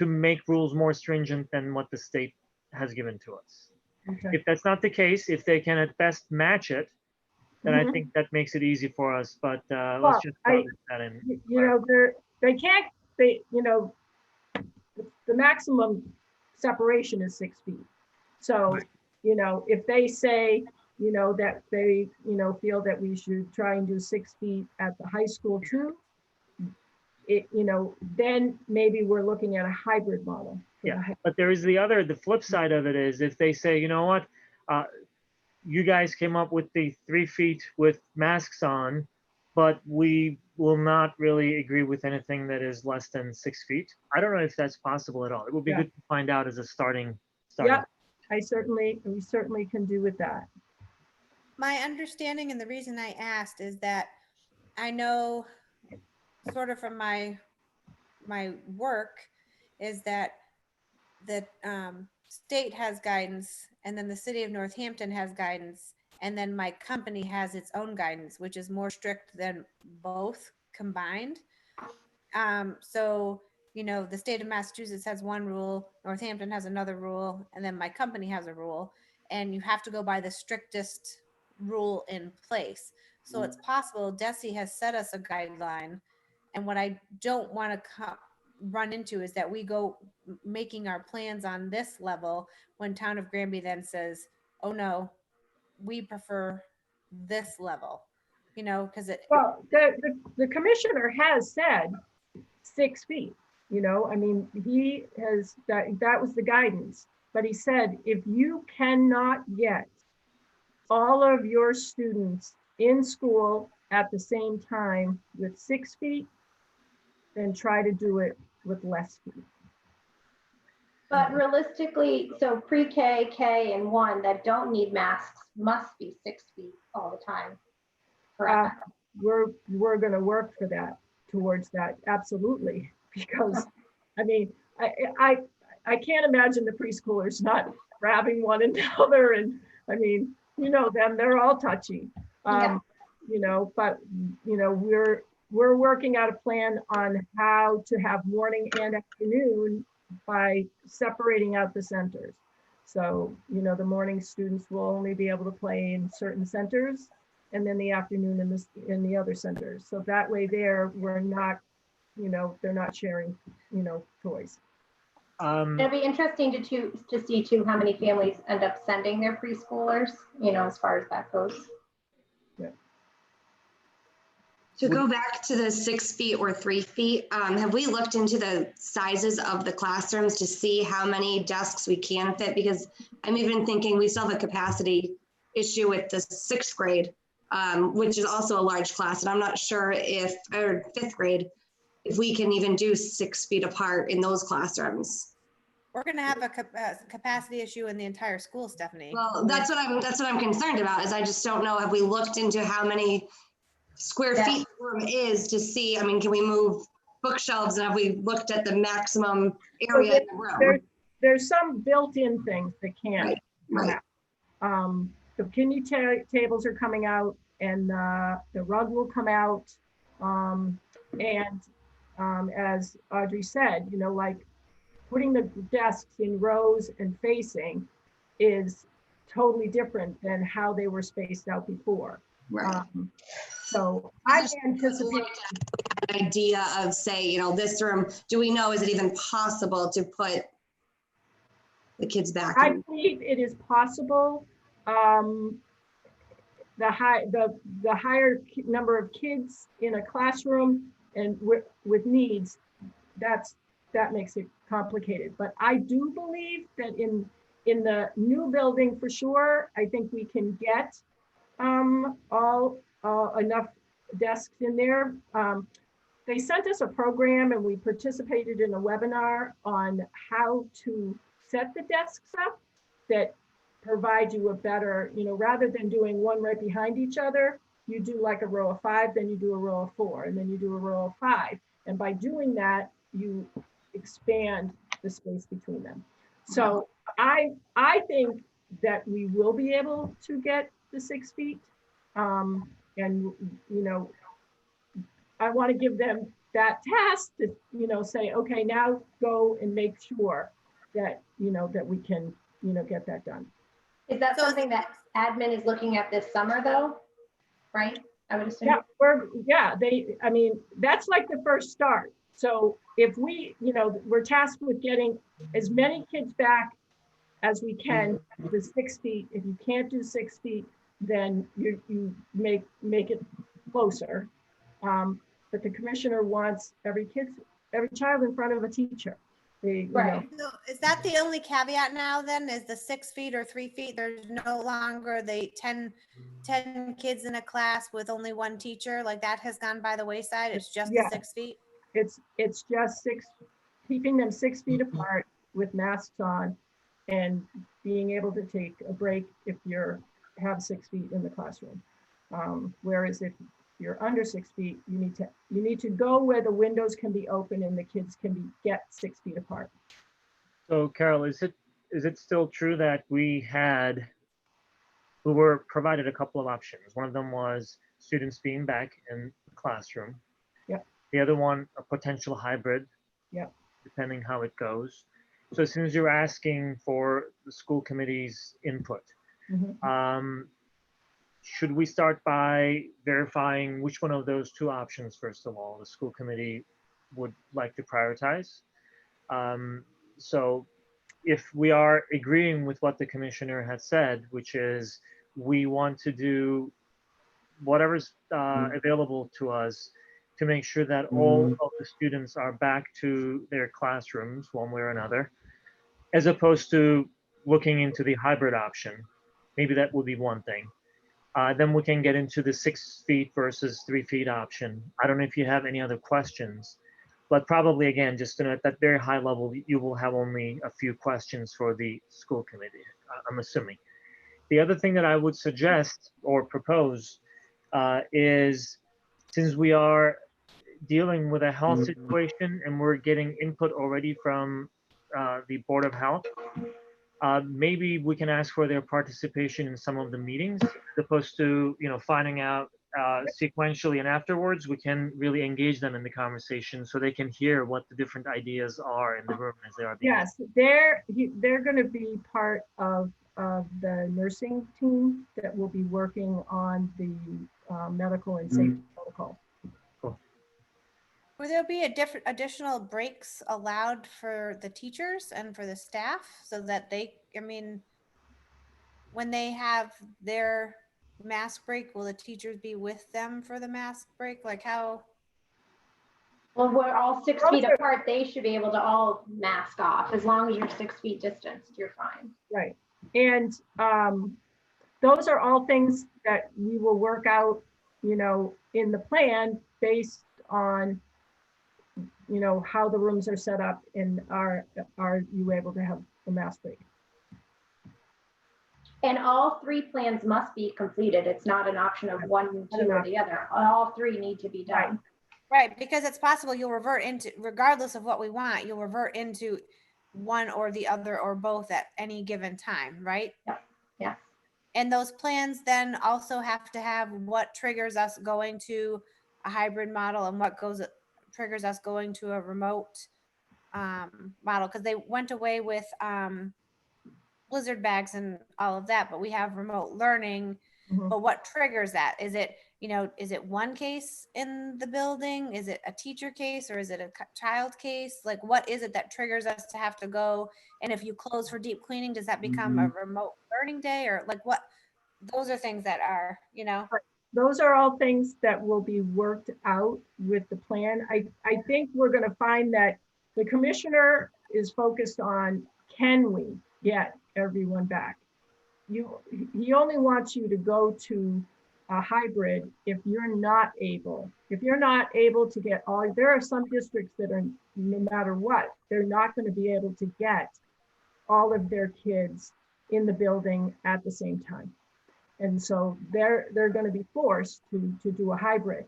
make rules more stringent than what the state has given to us. Okay. If that's not the case, if they can at best match it, then I think that makes it easy for us. But let's just start with that in. You know, you know, the maximum separation is 6 feet. So, you know, if they say, you know, that they, you know, feel that we should try and do 6 feet at the high school too, you know, then maybe we're looking at a hybrid model. Yeah, but there is the flip side of it is if they say, you know what, you guys came up with the 3 feet with masks on, but we will not really agree with anything that is less than 6 feet. I don't know if that's possible at all. It would be good to find out as a starting. Yeah, we certainly can do with that. My understanding and the reason I asked is that I know sort of from my work is that the state has guidance and then the city of Northampton has guidance and then my company has its own guidance, which is more strict than both combined. So, you know, the state of Massachusetts has one rule, Northampton has another rule, and then my company has a rule, and you have to go by the strictest rule in place. So it's possible DESE has set us a guideline. And what I don't want to run into is that we go making our plans on this level when town of Granby then says, oh no, we prefer this level, you know, because well, the commissioner has said 6 feet, you know, I mean, he has, that was the guidance, but he said, if you cannot get all of your students in school at the same time with 6 feet, then try to do it with less feet. But realistically, so pre-K, K, and 1 that don't need masks must be 6 feet all the time. Correct? We're going to work for that, towards that, absolutely, because I mean, I can't imagine the preschoolers not grabbing one another, and I mean, you know them, they're all touchy, you know, but you know, we're working out a plan on how to have morning and afternoon by separating out the centers. So, you know, the morning students will only be able to play in certain centers, and then the afternoon in the other centers. So that way we're not, you know, they're not sharing, you know, toys. It'll be interesting to see too how many families end up sending their preschoolers, you know, as far as that goes. Yeah. To go back to the 6 feet or 3 feet, have we looked into the sizes of the classrooms to see how many desks we can fit? Because I'm even thinking we still have a capacity issue with the 6th grade, which is also a large class. And I'm not sure or 5th grade, if we can even do 6 feet apart in those classrooms. we're going to have a capacity issue in the entire school, Stephanie. Well, that's what I'm concerned about, is I just don't know, have we looked into how many square feet the room is to see, I mean, can we move bookshelves, and have we looked at the maximum area in the room? There's some built-in things that can. Right. the kidney tables are coming out, and the rug will come out. As Audrey said, you know, like putting the desks in rows and facing is totally different than how they were spaced out before. Right. So I anticipate An idea of, say, you know, this room, do we know, is it even possible to put the kids back I in? believe it is possible. The higher number of kids in a classroom and with needs, that makes it complicated. But I do believe that in the new building for sure, I think we can get enough desks in there. They sent us a program and we participated in a webinar on how to set the desks up that provide you a better, you know, rather than doing one right behind each other, you do like a row of 5, then you do a row of 4, and then you do a row of 5. And by doing that, you expand the space between them. So I think that we will be able to get the 6 feet. And, you know, I want to give them that task to, you know, say, okay, now go and make sure that, you know, that we can, you know, get that done. Is that something that admin is looking at this summer though? Right? I would assume. Yeah, I mean, that's like the first start. So if we, you know, we're tasked with getting as many kids back as we can to 6 feet. If you can't do 6 feet, then you make it closer. But the commissioner wants every child in front of a teacher. Right. So is that the only caveat now then, is the 6 feet or 3 feet? There's no longer the 10 kids in a class with only one teacher, like that has gone by the wayside? It's just the 6 feet? It's just keeping them 6 feet apart with masks on and being able to take a break if you have 6 feet in the classroom. Whereas if you're under 6 feet, you need to go where the windows can be open and the kids can get 6 feet apart. So Carol, is it still true that we were provided a couple of options? One of them was students being back in the classroom. Yep. The other one, a potential hybrid. Yep. Depending how it goes. So as soon as you're asking for the school committee's input, should we start by verifying which one of those two options, first of all, the school committee would like to prioritize? So if we are agreeing with what the commissioner has said, which is we want to do whatever's available to us to make sure that all of the students are back to their classrooms one way or another, as opposed to looking into the hybrid option, maybe that would be one thing. Then we can get into the 6 feet versus 3 feet option. I don't know if you have any other questions, but probably again, just at that very high level, you will have only a few questions for the school committee, I'm assuming. The other thing that I would suggest or propose is, since we are dealing with a health situation and we're getting input already from the Board of Health, maybe we can ask for their participation in some of the meetings, as opposed to, you know, finding out sequentially and afterwards. We can really engage them in the conversation so they can hear what the different ideas are in the room as they are being. Yes, they're going to be part of the nursing team that will be working on the medical and safety protocol. Will there be additional breaks allowed for the teachers and for the staff so that they, I mean, when they have their mask break, will the teachers be with them for the mask break? Like how? Well, we're all 6 feet apart. They should be able to all mask off. As long as you're 6 feet distanced, you're fine. Right. And those are all things that we will work out, you know, in the plan based on, you know, how the rooms are set up and are you able to have a mask break? And all 3 plans must be completed. It's not an option of 1, 2, or the other. All 3 need to be done. Right, because it's possible you'll revert into, regardless of what we want, you'll revert into one or the other or both at any given time, right? Yeah. And those plans then also have to have what triggers us going to a hybrid model and what triggers us going to a remote model, because they went away with blizzard bags and all of that, but we have remote learning. Mhm. But what triggers that? Is it, is it one case in the building? Is it a teacher case, or is it a child case? Like, what is it that triggers us to have to go? And if you close for deep cleaning, does that become a remote learning day, or like what? Those are things that are, Those are all things that will be worked out with the plan. I think we're going to find that the commissioner is focused on, can we get everyone back? He only wants you to go to a hybrid if you're not able. If you're not able to get all, there are some districts that are, no matter what, they're not going to be able to get all of their kids in the building at the same time. And so they're going to be forced to do a hybrid.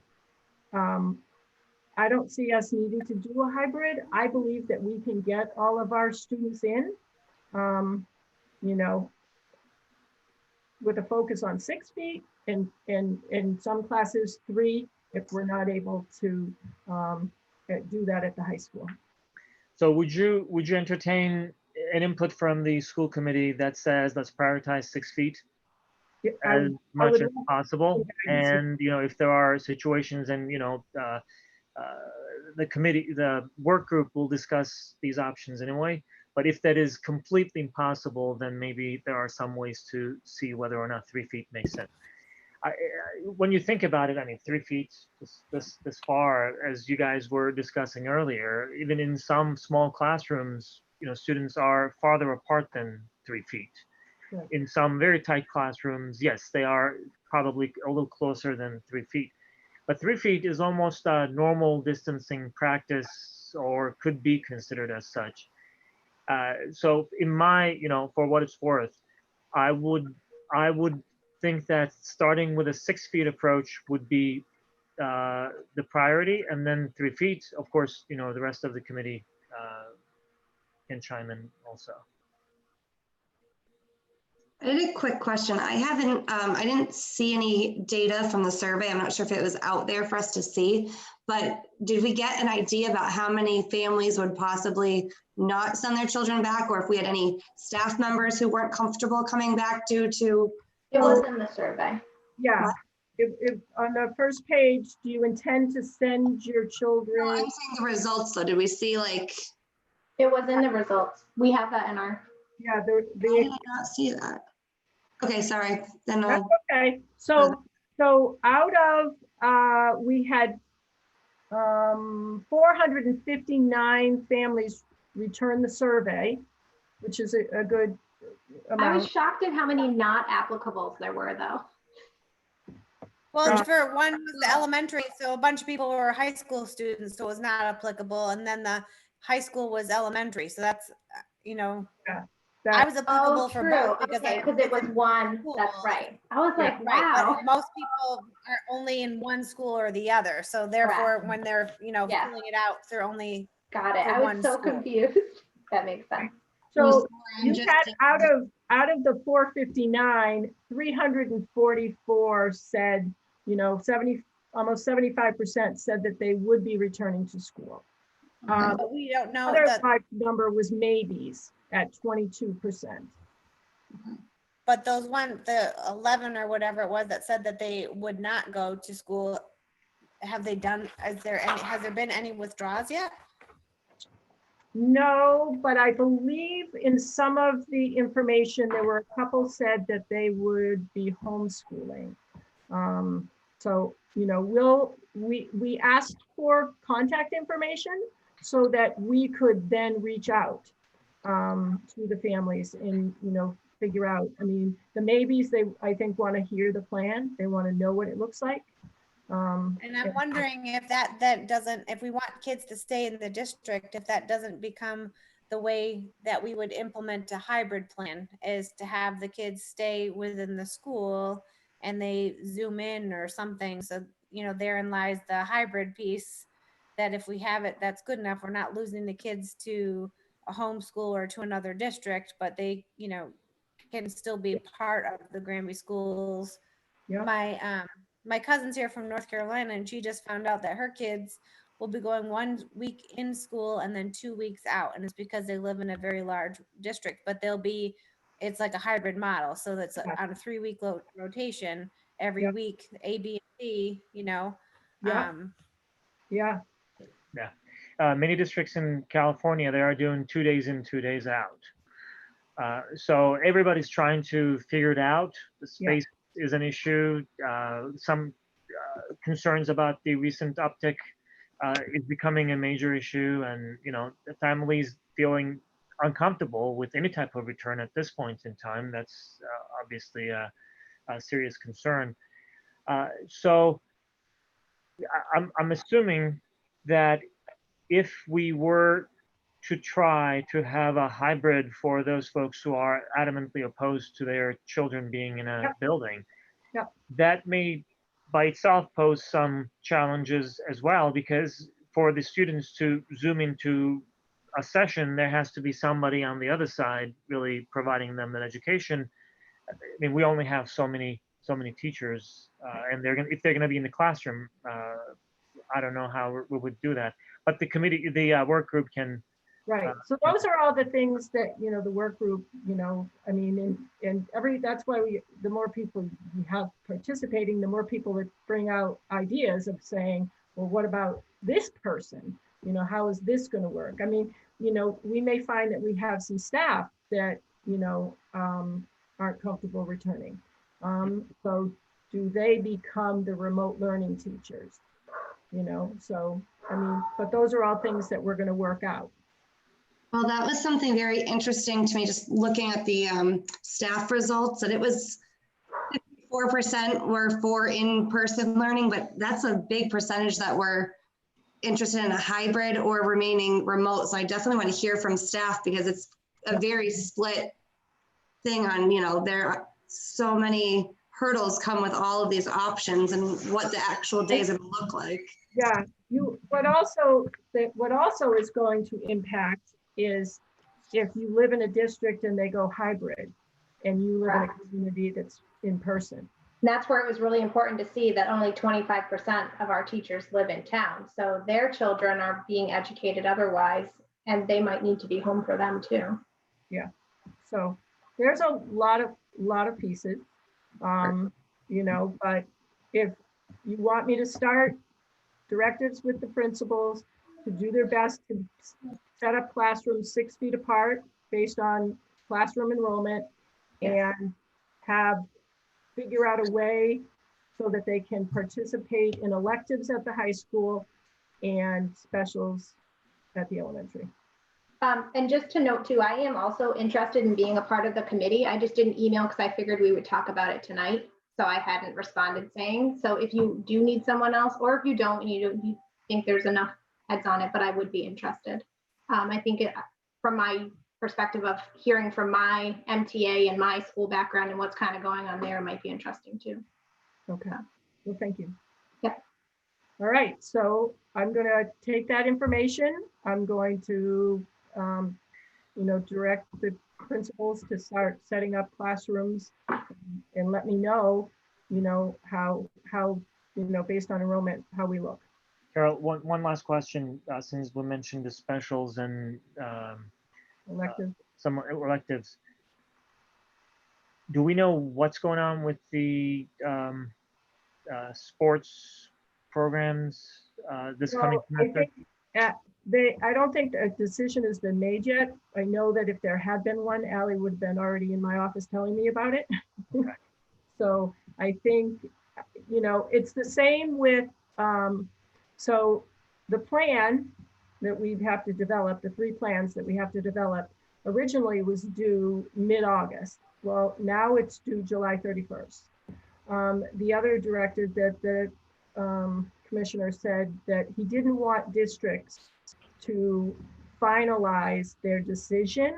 I don't see us needing to do a hybrid. I believe that we can get all of our students in, with a focus on 6 feet, and in some classes 3, if we're not able to do that at the high school. So would you entertain an input from the school committee that says let's prioritize 6 feet as much as possible? And if there are situations, and the committee, the work group will discuss these options anyway. But if that is completely impossible, then maybe there are some ways to see whether or not 3 feet makes sense. When you think about it, I mean, 3 feet this far, as you guys were discussing earlier, even in some small classrooms, students are farther apart than 3 feet. Right. In some very tight classrooms, yes, they are probably a little closer than 3 feet. But 3 feet is almost a normal distancing practice, or could be considered as such. So in my, for what it's worth, I would think that starting with a 6 feet approach would be the priority, and then 3 feet, of course, the rest of the committee can chime in also. I had a quick question. I didn't see any data from the survey. I'm not sure if it was out there for us to see, but did we get an idea about how many families would possibly not send their children back, or if we had any staff members who weren't comfortable coming back due to? It was in the survey. Yeah. If on the first page, do you intend to send your children? No, I'm saying the results though. Did we see like? It was in the results. We have that in our. Yeah, I did not see that. Okay, sorry. Then that's okay. So out of we had 459 families return the survey, which is a good amount. I was shocked at how many not applicables there were, though. Well, for one was the elementary, so a bunch of people were high school students, so it was not applicable. And then the high school was elementary, so that's, I was applicable for both because it was one. That's right. I was like, wow. But most people are only in one school or the other, so therefore, when they're filling it out, they're only got it. I was so confused. That makes sense. So you had out of the 459, 344 said, almost 75% said that they would be returning to school. But we don't know. The other number was maybes at 22%. But the 11 or whatever it was that said that they would not go to school, has there been any withdrawals yet? No, but I believe in some of the information, there were a couple said that they would be homeschooling. So, we asked for contact information so that we could then reach out to the families and, figure out, the maybes, I think want to hear the plan. They want to know what it looks like. And I'm wondering if that doesn't, if we want kids to stay in the district, if that doesn't become the way that we would implement a hybrid plan, is to have the kids stay within the school and they Zoom in or something. So, therein lies the hybrid piece, that if we have it, that's good enough. We're not losing the kids to a homeschool or to another district, but they, can still be part of the Granby schools. Yeah. My cousin's here from North Carolina, and she just found out that her kids will be going 1 week in school and then 2 weeks out. And it's because they live in a very large district, but it's like a hybrid model. So that's on a 3-week rotation every week, A, B, and C, Yeah. Yeah. Many districts in California, they are doing 2 days in, 2 days out. So everybody's trying to figure it out. The space is an issue. Some concerns about the recent uptick is becoming a major issue, and the families feeling uncomfortable with any type of return at this point in time. That's obviously a serious concern. So I'm assuming that if we were to try to have a hybrid for those folks who are adamantly opposed to their children being in a building, that may by itself pose some challenges as well, because for the students to zoom into a session, there has to be somebody on the other side really providing them that education. I mean, we only have so many teachers, and if they're gonna be in the classroom, I don't know how we would do that. But the work group can. Right. So those are all the things that, the work group, I mean, that's why the more people we have participating, the more people that bring out ideas of saying, well, what about this person? How is this going to work? I mean, we may find that we have some staff that, aren't comfortable returning. So do they become the remote learning teachers? So, I mean, but those are all things that we're going to work out. Well, that was something very interesting to me, just looking at the staff results, that it was 54% were for in-person learning, but that's a big percentage that were interested in a hybrid or remaining remote. So I definitely want to hear from staff, because it's a very split thing on, there are so many hurdles come with all of these options and what the actual days would look like. Yeah, what also is going to impact is if you live in a district and they go hybrid and you live in a community that's in person. And that's where it was really important to see that only 25% of our teachers live in town. So their children are being educated otherwise, and they might need to be home for them too. Yeah, so there's a lot of pieces, but if you want me to start directives with the principals to do their best to set up classrooms 6 feet apart based on classroom enrollment, and figure out a way so that they can participate in electives at the high school and specials at the elementary. And just to note too, I am also interested in being a part of the committee. I just didn't email because I figured we would talk about it tonight. So I hadn't responded saying, so if you do need someone else, or if you don't, and you think there's enough heads on it, but I would be interested. I think from my perspective of hearing from my MTA and my school background and what's kind of going on there might be interesting too. Okay, well, thank you. Yep. All right, so I'm going to take that information. I'm going to, direct the principals to start setting up classrooms and let me know, how based on enrollment, how we look. Carol, one last question, since we mentioned the specials and some electives. Do we know what's going on with the sports programs this coming semester? I don't think a decision has been made yet. I know that if there had been one, Allie would have been already in my office telling me about it. Okay. So I think, it's the same with, so the plan that we have to develop, the 3 plans that we have to develop, originally was due mid-August. Well, now it's due July 31st. The other directive that the commissioner said that he didn't want districts to finalize their decision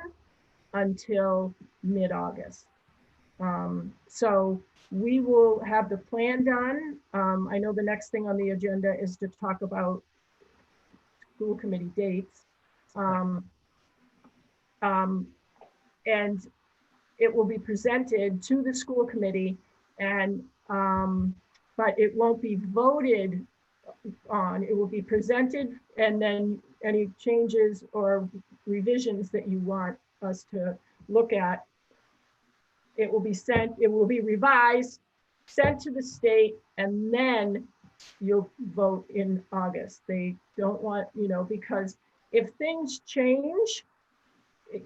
until mid-August. So we will have the plan done. I know the next thing on the agenda is to talk about school committee dates. And it will be presented to the school committee, and but it won't be voted on. It will be presented, and then any changes or revisions that you want us to look at, it will be sent, it will be revised, sent to the state, and then you'll vote in August. They don't want, because if things change,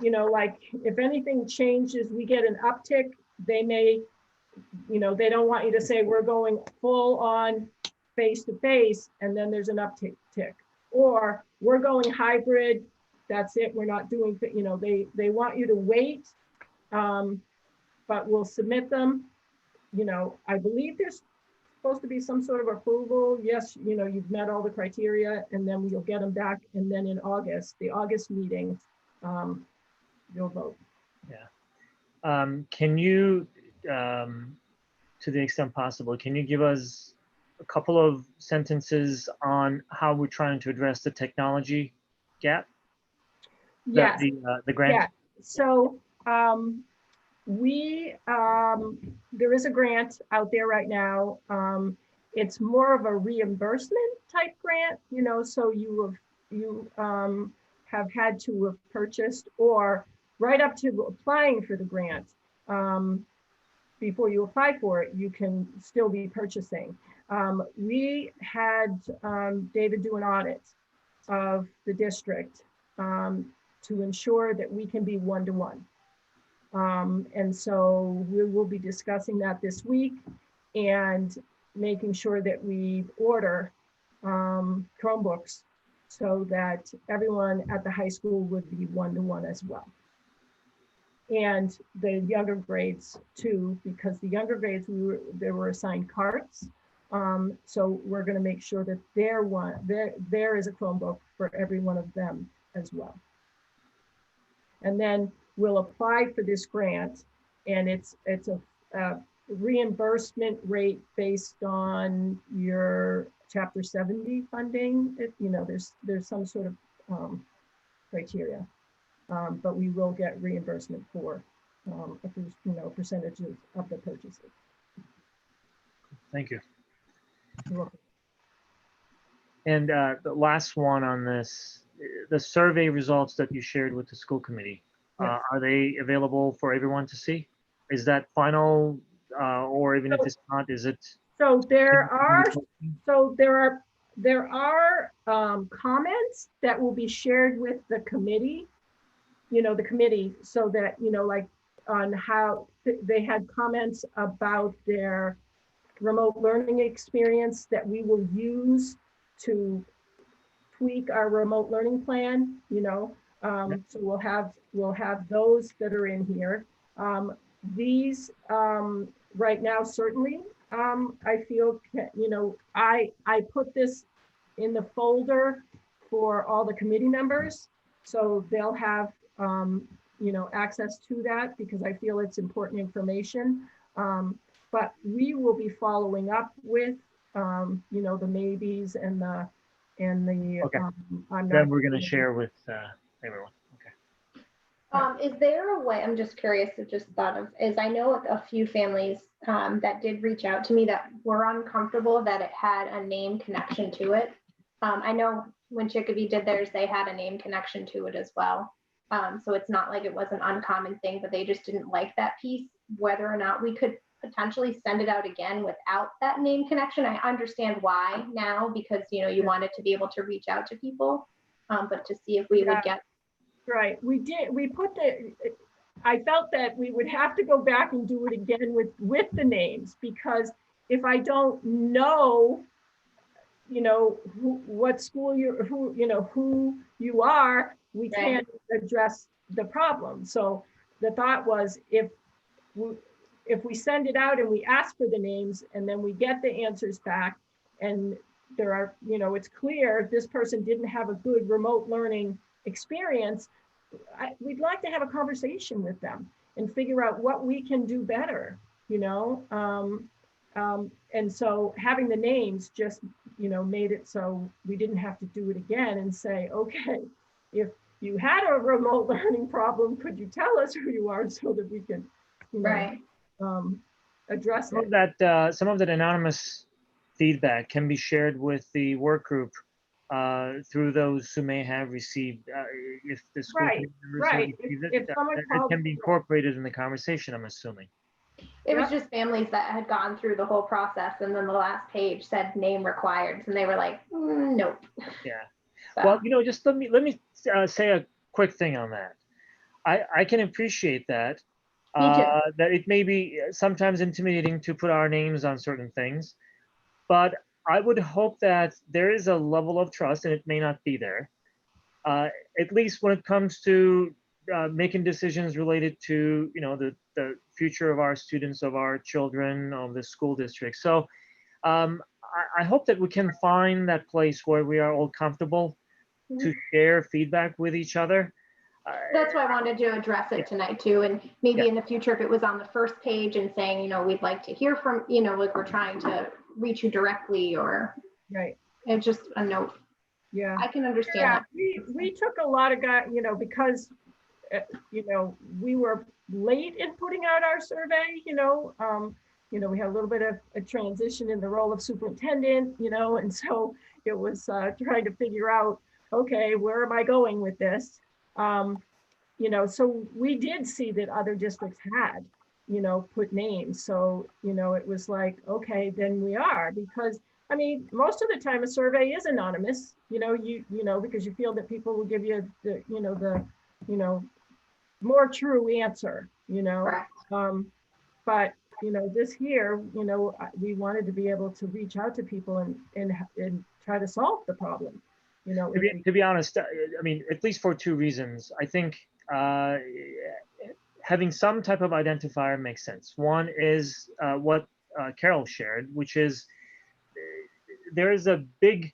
like if anything changes, we get an uptick, they may, they don't want you to say we're going full on face-to-face and then there's an uptick, or we're going hybrid, that's it, we're not doing, they want you to wait, but we'll submit them. I believe there's supposed to be some sort of approval. Yes, you've met all the criteria, and then you'll get them back. And then in August, the August meeting, you'll vote. Yeah. Can you, to the extent possible, can you give us a couple of sentences on how we're trying to address the technology gap? Yes. The grant? Yeah. So there is a grant out there right now. It's more of a reimbursement type grant, so you have had to have purchased, or right up to applying for the grant. Before you apply for it, you can still be purchasing. We had David do an audit of the district to ensure that we can be one-to-one. And so we will be discussing that this week and making sure that we order Chromebooks so that everyone at the high school would be one-to-one as well. And the younger grades too, because the younger grades, they were assigned carts. So we're going to make sure that there is a Chromebook for every one of them as well. And then we'll apply for this grant, and it's a reimbursement rate based on your Chapter 70 funding. There's some sort of criteria, but we will get reimbursement for percentages of the purchases. Thank you. You're welcome. And the last one on this, the survey results that you shared with the school committee, Yes. are they available for everyone to see? Is that final, or even if it's not, is it? So there are comments that will be shared with the committee, so that, like on how they had comments about their remote learning experience that we will use to tweak our remote learning plan, so we'll have those that are in here. These right now, certainly, I feel, I put this in the folder for all the committee members, so they'll have, access to that, because I feel it's important information. But we will be following up with, the maybes and the, Okay. I'm Then not. we're going to share with everyone. Okay. Is there a way, I'm just curious, I just thought of, is I know a few families that did reach out to me that were uncomfortable that it had a name connection to it. I know when Chicopee did theirs, they had a name connection to it as well. So it's not like it was an uncommon thing, but they just didn't like that piece, whether or not we could potentially send it out again without that name connection. I understand why now, because, you wanted to be able to reach out to people, but to see if we would get. Right, I felt that we would have to go back and do it again with the names, because if I don't know, what school who you are, we can't address the problem. So the thought was, if we send it out and we ask for the names and then we get the answers back, and there are, it's clear this person didn't have a good remote learning experience, we'd like to have a conversation with them and figure out what we can do better, and so having the names just, made it so we didn't have to do it again and say, okay, if you had a remote learning problem, could you tell us who you are so that we can you know, Right. address Some of it. that anonymous feedback can be shared with the work group through those who may have received, if the school Right, committee members have right. received If someone it called, can be incorporated in the conversation, I'm assuming. It was Yep. just families that had gone through the whole process, and then the last page said name required, and they were like, nope. Yeah. So, Well, just let me say a quick thing on that. I can appreciate that. Me too. That it may be sometimes intimidating to put our names on certain things, but I would hope that there is a level of trust, and it may not be there, at least when it comes to making decisions related to the future of our students, of our children, of the school district. So I hope that we can find that place where we are all comfortable to share feedback with each other. that's why I wanted to address it tonight too. And maybe in the future, if it was on the first page and saying, we'd like to hear from, like we're trying to reach you directly, or right, it's just a note. yeah. I can understand Yeah, that. we took a lot of guys, because, we were late in putting out our survey, we had a little bit of a transition in the role of superintendent, and so it was trying to figure out, okay, where am I going with this? So we did see that other districts had, put names. So, it was like, okay, then we are, because I mean, most of the time a survey is anonymous, because you feel that people will give you the more true answer, Correct. but this here, we wanted to be able to reach out to people and try to solve the problem, To be honest, I mean, at least for two reasons. I think having some type of identifier makes sense. One is what Carol shared, which is there is a big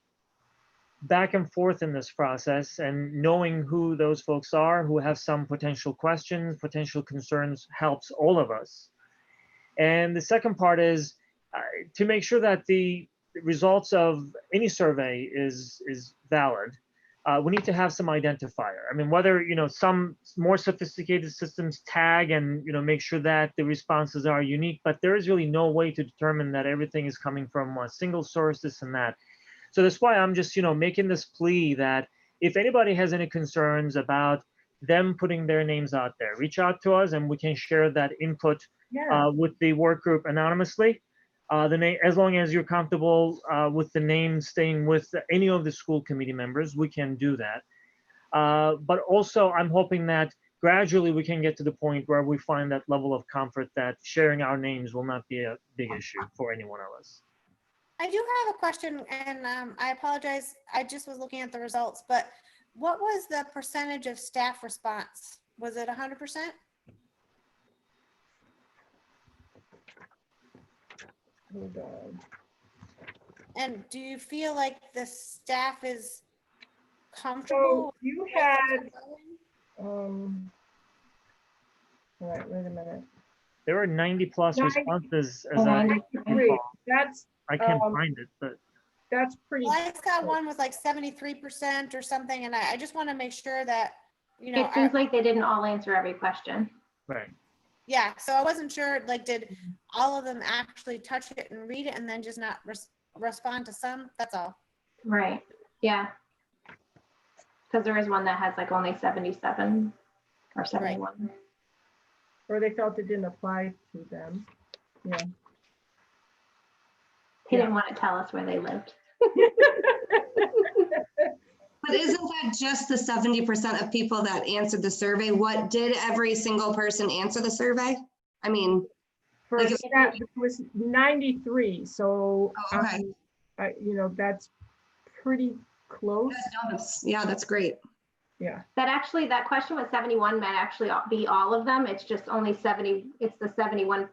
back and forth in this process, and knowing who those folks are who have some potential questions, potential concerns, helps all of us. And the second part is to make sure that the results of any survey is valid. We need to have some identifier. I mean, whether some more sophisticated systems tag and make sure that the responses are unique, but there is really no way to determine that everything is coming from a single source, this and that. So that's why I'm just making this plea that if anybody has any concerns about them putting their names out there, reach out to us and we can share that input with the work group anonymously. The name, as long as you're comfortable with the name staying with any of the school committee members, we can do that. But also, I'm hoping that gradually we can get to the point where we find that level of comfort that sharing our names will not be a big issue for any one of us. I do have a question, and I apologize. I just was looking at the results, but what was the percentage of staff response? Was it 100%? And do you feel like the staff is comfortable? So you had, all right, wait a minute. There were 90 plus 90. responses as I 93. recall. That's, I can't find it, but that's pretty. Well, I saw one with like 73% or something, and I just want to make sure that, It seems like they didn't all answer every question. right. Yeah, so I wasn't sure, like, did all of them actually touch it and read it and then just not respond to some? That's all. Right. Yeah. Because there is one that has like only 77 or 71. Or they felt it didn't apply to them. Yeah. He didn't want to tell us where they lived. But isn't that just the 70% of people that answered the survey? What did every single person answer the survey? I mean, For like staff, it was 93. So, oh, okay. That's pretty close. Yeah, that's great. Yeah. That question with 71 might actually be all of them. It's just only 70. It's the 71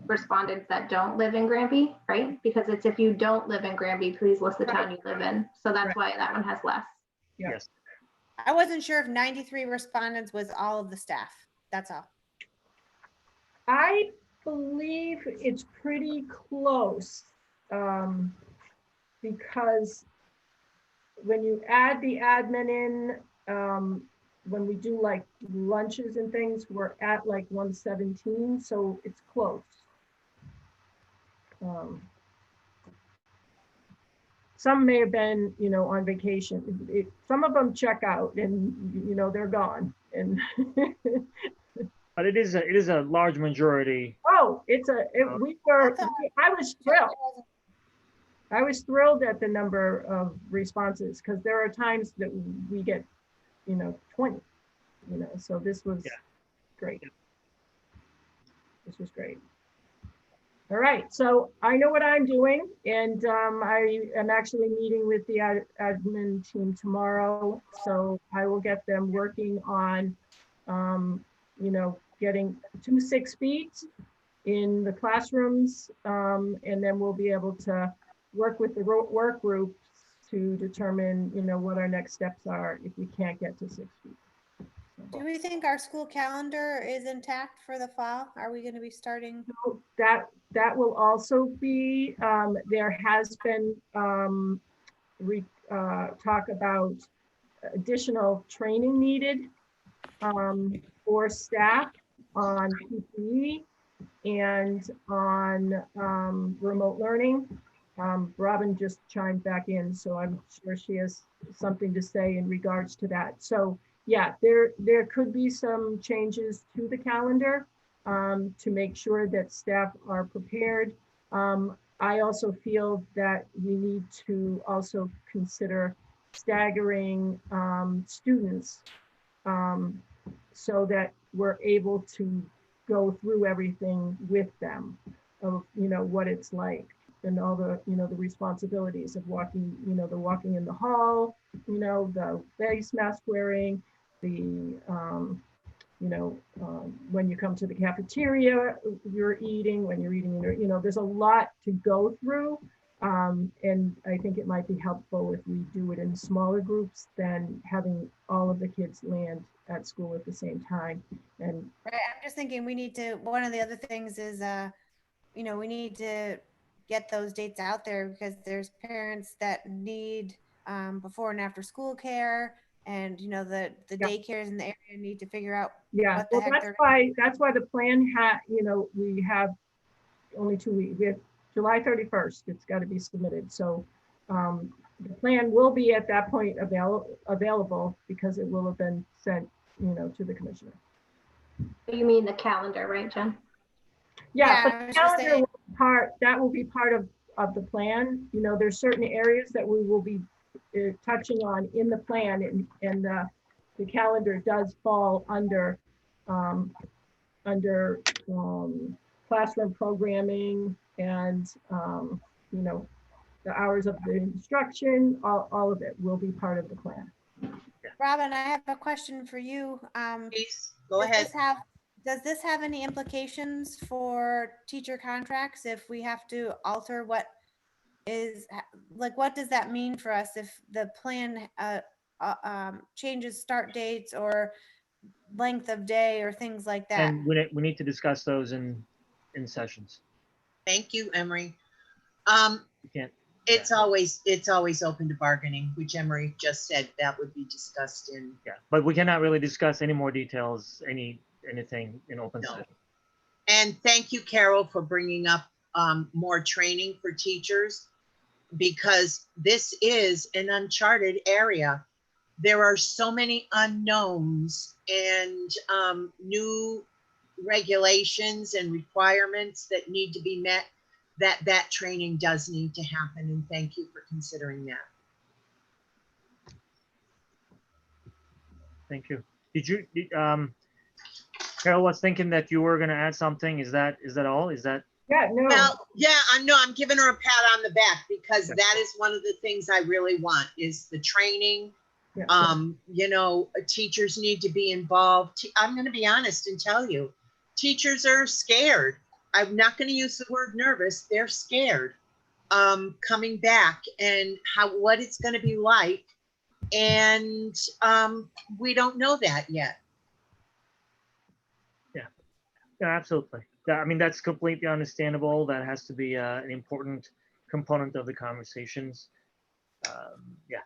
respondents that don't live in Granby, right? Because it's if you don't live in Granby, please list the town you live in. So that's why that one has less. Yeah. Yes. I wasn't sure if 93 respondents was all of the staff. That's all. I believe it's pretty close because when you add the admin in, when we do like lunches and things, we're at like 117, so it's close. Some may have been, you know, on vacation. Some of them check out and, you know, they're gone. And But it is a large majority. oh, I was thrilled. I was thrilled at the number of responses because there are times that we get, you know, 20, you know, so this was great. This was great. All right, so I know what I'm doing, and I am actually meeting with the admin team tomorrow, so I will get them working on, you know, getting 2 6 feet in the classrooms, and then we'll be able to work with the work groups to determine, you know, what our next steps are if we can't get to 6 feet. Do we think our school calendar is intact for the fall? Are we going to be starting? So that will also be, there has been talk about additional training needed for staff on PPE and on remote learning. Robin just chimed back in, so I'm sure she has something to say in regards to that. So yeah, there could be some changes to the calendar to make sure that staff are prepared. I also feel that we need to also consider staggering students so that we're able to go through everything with them of, you know, what it's like and all the, you know, the responsibilities of walking, you know, the walking in the hall, you know, the face mask wearing, the, you know, when you come to the cafeteria, you're eating, when you're eating, you know, there's a lot to go through. And I think it might be helpful if we do it in smaller groups than having all of the kids land at school at the same time. And right, I'm just thinking we need to, one of the other things is, you know, we need to get those dates out there because there's parents that need before and after school care, and you know the daycares in the area need to figure out what the well, heck that's why the plan had, you know, we have only 2 weeks. We have July 31st. It's got to be submitted. So the plan will be at that point available because it will have been sent, you know, to the commissioner. You mean the calendar, right, Jen? Yeah, but the calendar will be part of the plan. You know, there's certain areas that we will be touching on in the plan, and the calendar does fall under classroom programming and you know, the hours of the instruction. All of it will be part of the plan. Robin, I have a question for you. Please, go ahead. Does this have any implications for teacher contracts if we have to alter what is, like, what does that mean for us if the plan changes start dates or length of day or things like that? And we need to discuss those in sessions. Thank you, Emery. You can't. It's always open to bargaining, which Emery just said that would be discussed in. Yeah, but we cannot really discuss any more details, anything in open session. And thank you, Carol, for bringing up more training for teachers, because this is an uncharted area. There are so many unknowns and new regulations and requirements that need to be met, that training does need to happen. And thank you for considering that. Thank you. Carol was thinking that you were going to add something. Is that all? Is that? Yeah, no. Well, yeah, I'm giving her a pat on the back because that is one of the things I really want is the training. Yeah. You know, teachers need to be involved. I'm going to be honest and tell you, teachers are scared. I'm not going to use the word nervous. They're scared coming back and what it's going to be like. And we don't know that yet. Yeah, absolutely. I mean, that's completely understandable. That has to be an important component of the conversations. Yeah.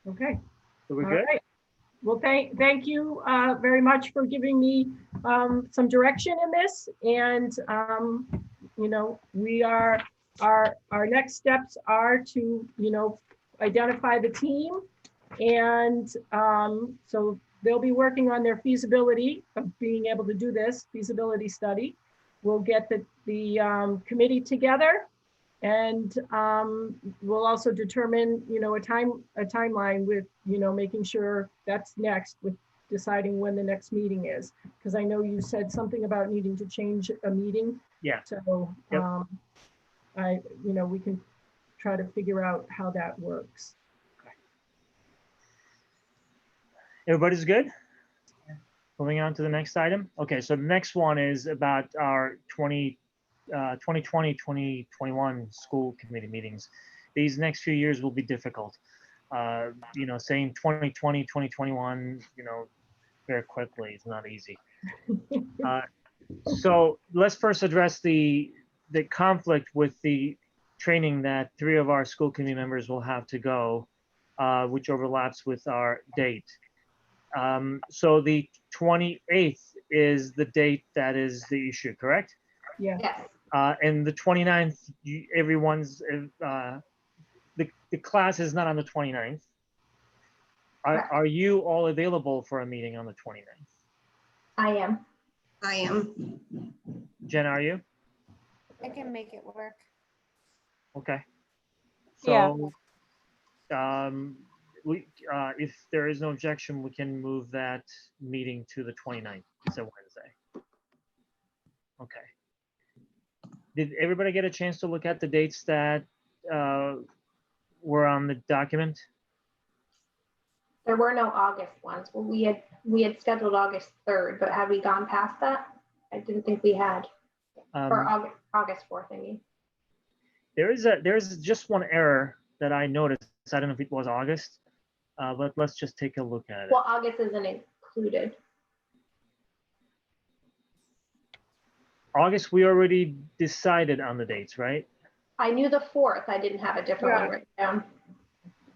Okay. So we're All good? right. Well, thank you very much for giving me some direction in this. And, you know, we are, our next steps are to, you know, identify the team. And so they'll be working on their feasibility of being able to do this feasibility study. We'll get the committee together. And we'll also determine, you know, a timeline with, you know, making sure that's next with deciding when the next meeting is. Because I know you said something about needing to change a meeting. Yeah. So Yep. you know, we can try to figure out how that works. Everybody's good? Moving on to the next item. Okay, so the next one is about our 2020, 2021 school committee meetings. These next few years will be difficult. You know, saying 2020, 2021, you know, very quickly, it's not easy. So let's first address the conflict with the training that 3 of our school committee members will have to go, which overlaps with our date. So the 28th is the date that is the issue, correct? Yeah. Yes. And the 29th, everyone's, the class is not on the 29th. Correct. Are you all available for a meeting on the 29th? I am. I am. Jen, are you? I can make it work. Okay. Yeah. So, if there is no objection, we can move that meeting to the 29th. It's a Wednesday. Okay. Did everybody get a chance to look at the dates that were on the document? There were no August ones. Well, we had scheduled August 3rd, but had we gone past that? I didn't think we had. Or August 4th, I mean. There's just one error that I noticed. I don't know if it was August, but let's just take a look at it. Well, August isn't included. August, we already decided on the dates, right? I knew the 4th. I didn't have a different Yeah. one written down.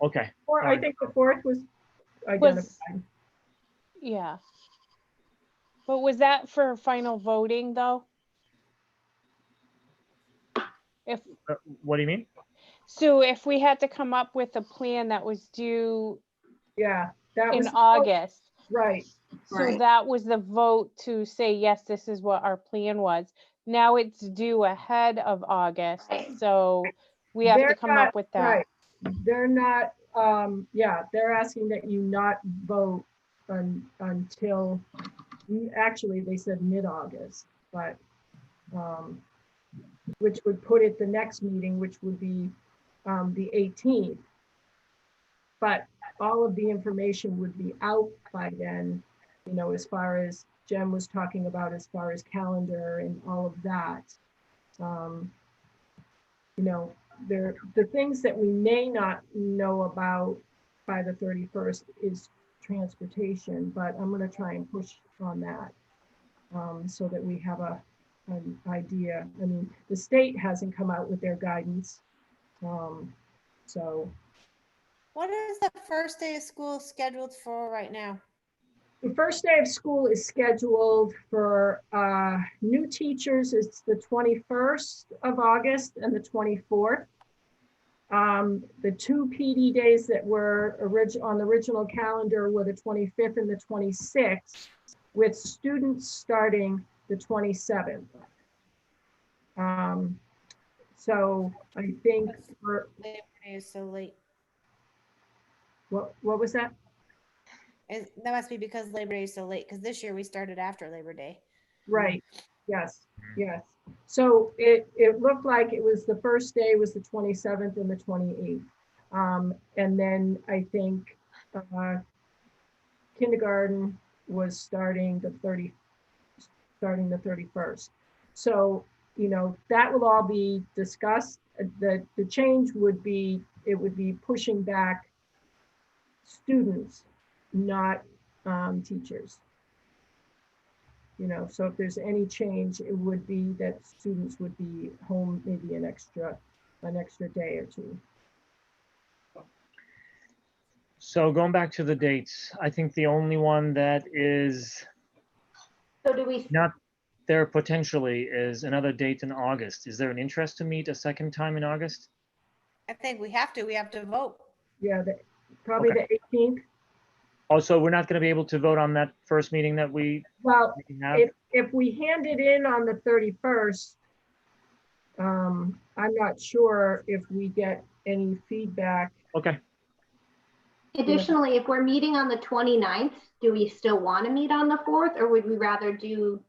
Okay. Or I think the 4th was identified. Yeah. But was that for final voting though? What do you mean? So if we had to come up with a plan that was due Yeah, that in was August, right. so Right. that was the vote to say, yes, this is what our plan was. Now it's due ahead of August, Right. so we have to They're come not- up with that. Right. They're not, yeah, they're asking that you not vote until, actually, they said mid-August, but, which would put it the next meeting, which would be the 18th. But all of the information would be out by then, you know, as far as Jen was talking about, as far as calendar and all of that. You know, the things that we may not know about by the 31st is transportation, but I'm going to try and push on that so that we have an idea. I mean, the state hasn't come out with their guidance. So What is the first day of school scheduled for right now? the first day of school is scheduled for new teachers. It's the 21st of August and the 24th. The 2 PD days that were on the original calendar were the 25th and the 26th, with students starting the 27th. So I think Labor Day is so late. what was that? And that must be because Labor Day is so late, because this year we started after Labor Day. Right, yes, yes. So it looked like it was the first day was the 27th and the 28th. And then I think kindergarten was starting the 31st. So, you know, that will all be discussed. The change would be, it would be pushing back students, not teachers. You know, so if there's any change, it would be that students would be home maybe an extra day or two. So going back to the dates, I think the only one that is So do we, not there potentially is another date in August. Is there an interest to meet a second time in August? I think we have to vote. Yeah, probably Okay. the 18th. Also, we're not going to be able to vote on that first meeting that we Well, have. if we hand it in on the 31st, I'm not sure if we get any feedback. Okay. additionally, if we're meeting on the 29th, do we still want to meet on the 4th, or would we rather do?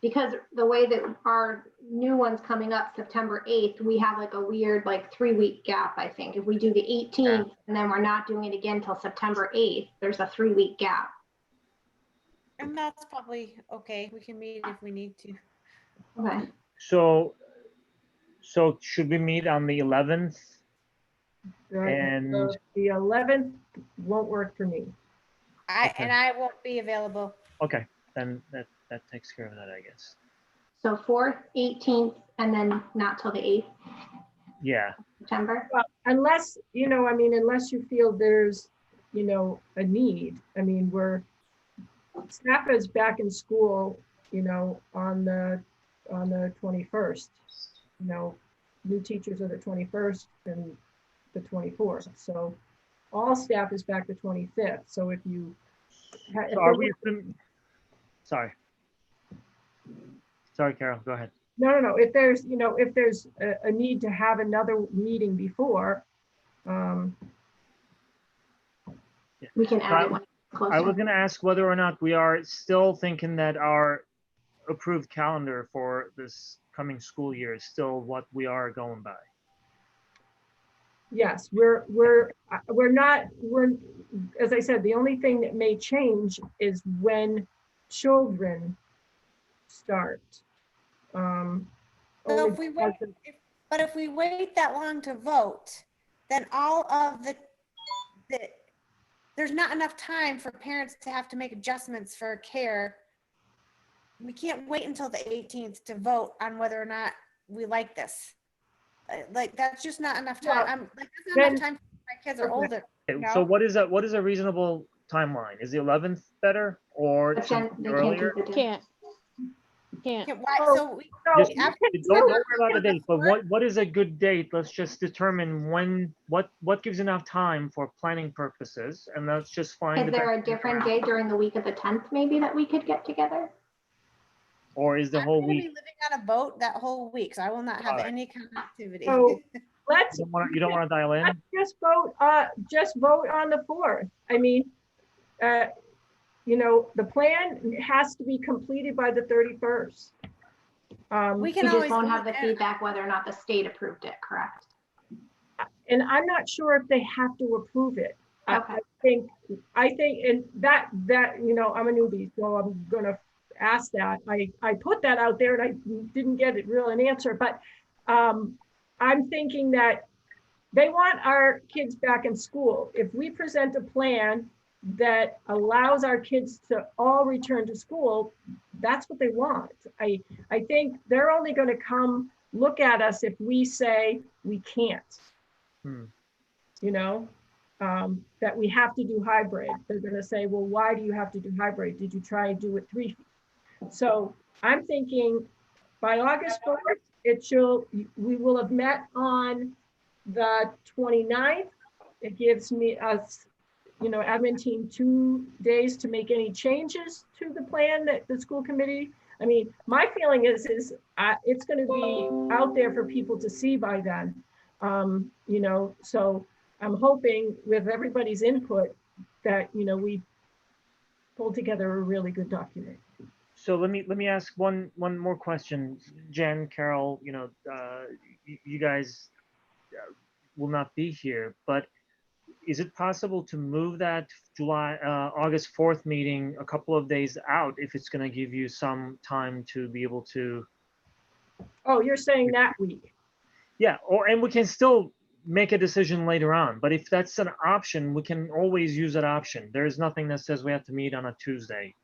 Because the way that our new one's coming up September 8th, we have like a weird like 3-week gap, I think. If we do the 18th and then we're not doing it again till September 8th, there's a 3-week gap. And that's probably okay. We can meet if we need to. Okay. So should we meet on the 11th? And The 11th won't work for me. And I won't be available. okay, then that takes care of that, I guess. So 4th, 18th, and then not till the 8th Yeah. September. Well, unless, unless you feel there's, a need. I mean, staff is back in school, on the 21st. New teachers are the 21st and the 24th. So all staff is back the 25th. So if you So are we? Sorry, Carol, go ahead. No. If there's, if there's a need to have another meeting before, We can add it when it's closer. I was going to ask whether or not we are still thinking that our approved calendar for this coming school year is still what we are going by. yes, as I said, the only thing that may change is when children start. So Only if we because wait, but if we wait that long to vote, then all of there's not enough time for parents to have to make adjustments for care. We can't wait until the 18th to vote on whether or not we like this. Like that's just not enough time. That's not enough time. My kids are older. So what is a reasonable timeline? Is the 11th better or But then they earlier? can't do the Can't. Why? So Just, don't worry about the date, but what is a good date? Let's just determine what gives enough time for planning purposes, and let's just find. Is there a different day during the week of the 10th maybe that we could get together? Or is the I'm whole gonna be week? living on a boat that whole week, so I will not have All right. any kind of activity. So let's You don't want to dial in? let's just vote on the 4th. I mean, the plan has to be completed by the 31st. We We can just always won't have the vote feedback whether or not the state approved it, correct? And I'm not sure if they have to approve it. Okay. I think, and that, I'm a newbie, so I'm gonna ask that. I put that out there and I didn't get an answer, but I'm thinking that they want our kids back in school. If we present a plan that allows our kids to all return to school, that's what they want. I think they're only going to come look at us if we say we can't. That we have to do hybrid. They're going to say, well, why do you have to do hybrid? Did you try and do it 3 feet? So I'm thinking by August 4th, we will have met on the 29th. It gives us, admin team 2 days to make any changes to the plan that the school committee. I mean, my feeling is it's going to be out there for people to see by then. So I'm hoping with everybody's input that, we pull together a really good document. So let me ask one more question. Jen, Carol, you guys will not be here, but is it possible to move that August 4th meeting a couple of days out if it's going to give you some time to be able to? Oh, you're saying that week? Yeah, and we can still make a decision later on, but if that's an option, we can always use that option. There's nothing that says we have to meet on a Tuesday.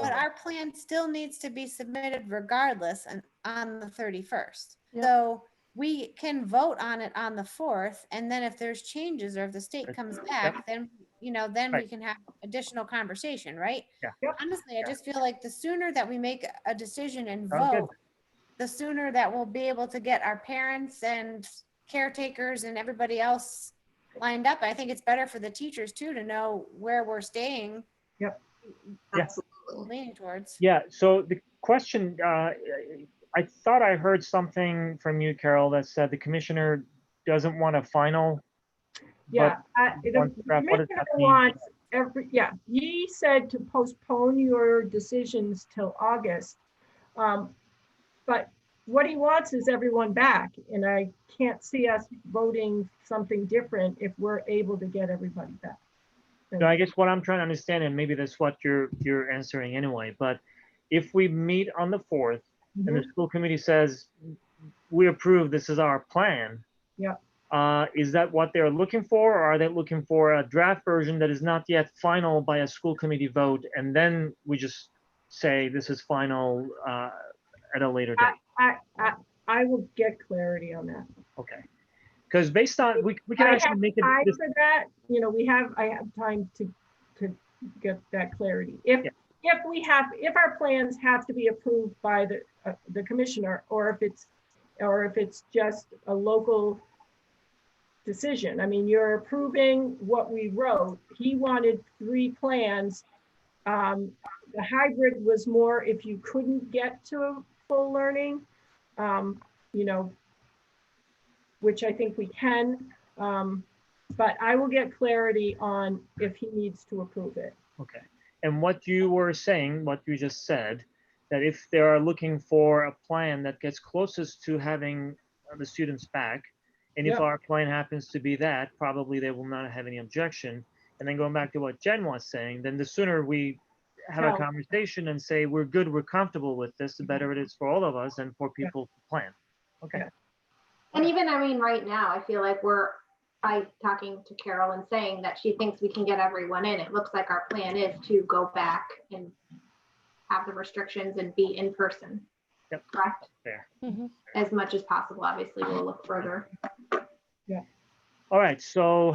But our plan still needs to be submitted regardless and on the 31st. Yep. So we can vote on it on the 4th, and then if there's changes or if the state comes back, then, then we Right. can have additional conversation, right? Yeah. Yep. Honestly, I just feel like the sooner that we make a decision and Sounds good. vote, the sooner that we'll be able to get our parents and caretakers and everybody else lined up. I think it's better for the teachers too, to know where we're staying. Yep. Yeah. Absolutely. Leaning towards. Yeah, so the question, I thought I heard something from you, Carol, that said the commissioner doesn't want a final. Yeah, the what does commissioner that mean? wants he said to postpone your decisions till August. But what he wants is everyone back, and I can't see us voting something different if we're able to get everybody back. So I guess what I'm trying to understand, and maybe that's what you're answering anyway, but if we meet on the 4th and the school committee says, we approve, this is our plan. Yeah. Is that what they're looking for, or are they looking for a draft version that is not yet final by a school committee vote, and then we just say this is final at a later date? I will get clarity on that. Okay. Because based on, we can actually make it. Time for that, I have time to get that clarity. If our plans have to be approved by the commissioner, or if it's just a local decision. I mean, you're approving what we wrote. He wanted 3 plans. The hybrid was more if you couldn't get to full learning, which I think we can. But I will get clarity on if he needs to approve it. Okay. And what you were saying, what you just said, that if they are looking for a plan that gets closest to having the students back, and if Yep. our plan happens to be that, probably they will not have any objection. And then going back to what Jen was saying, then the sooner we have a conversation and say, we're good, we're comfortable with this, the better it is for all of us and for people to plan. Okay. Yeah. And even, right now, I feel like by talking to Carol and saying that she thinks we can get everyone in, it looks like our plan is to go back and have the restrictions and be in person. Yep. Correct? Fair. As much as possible. Obviously, we'll look further. All right, so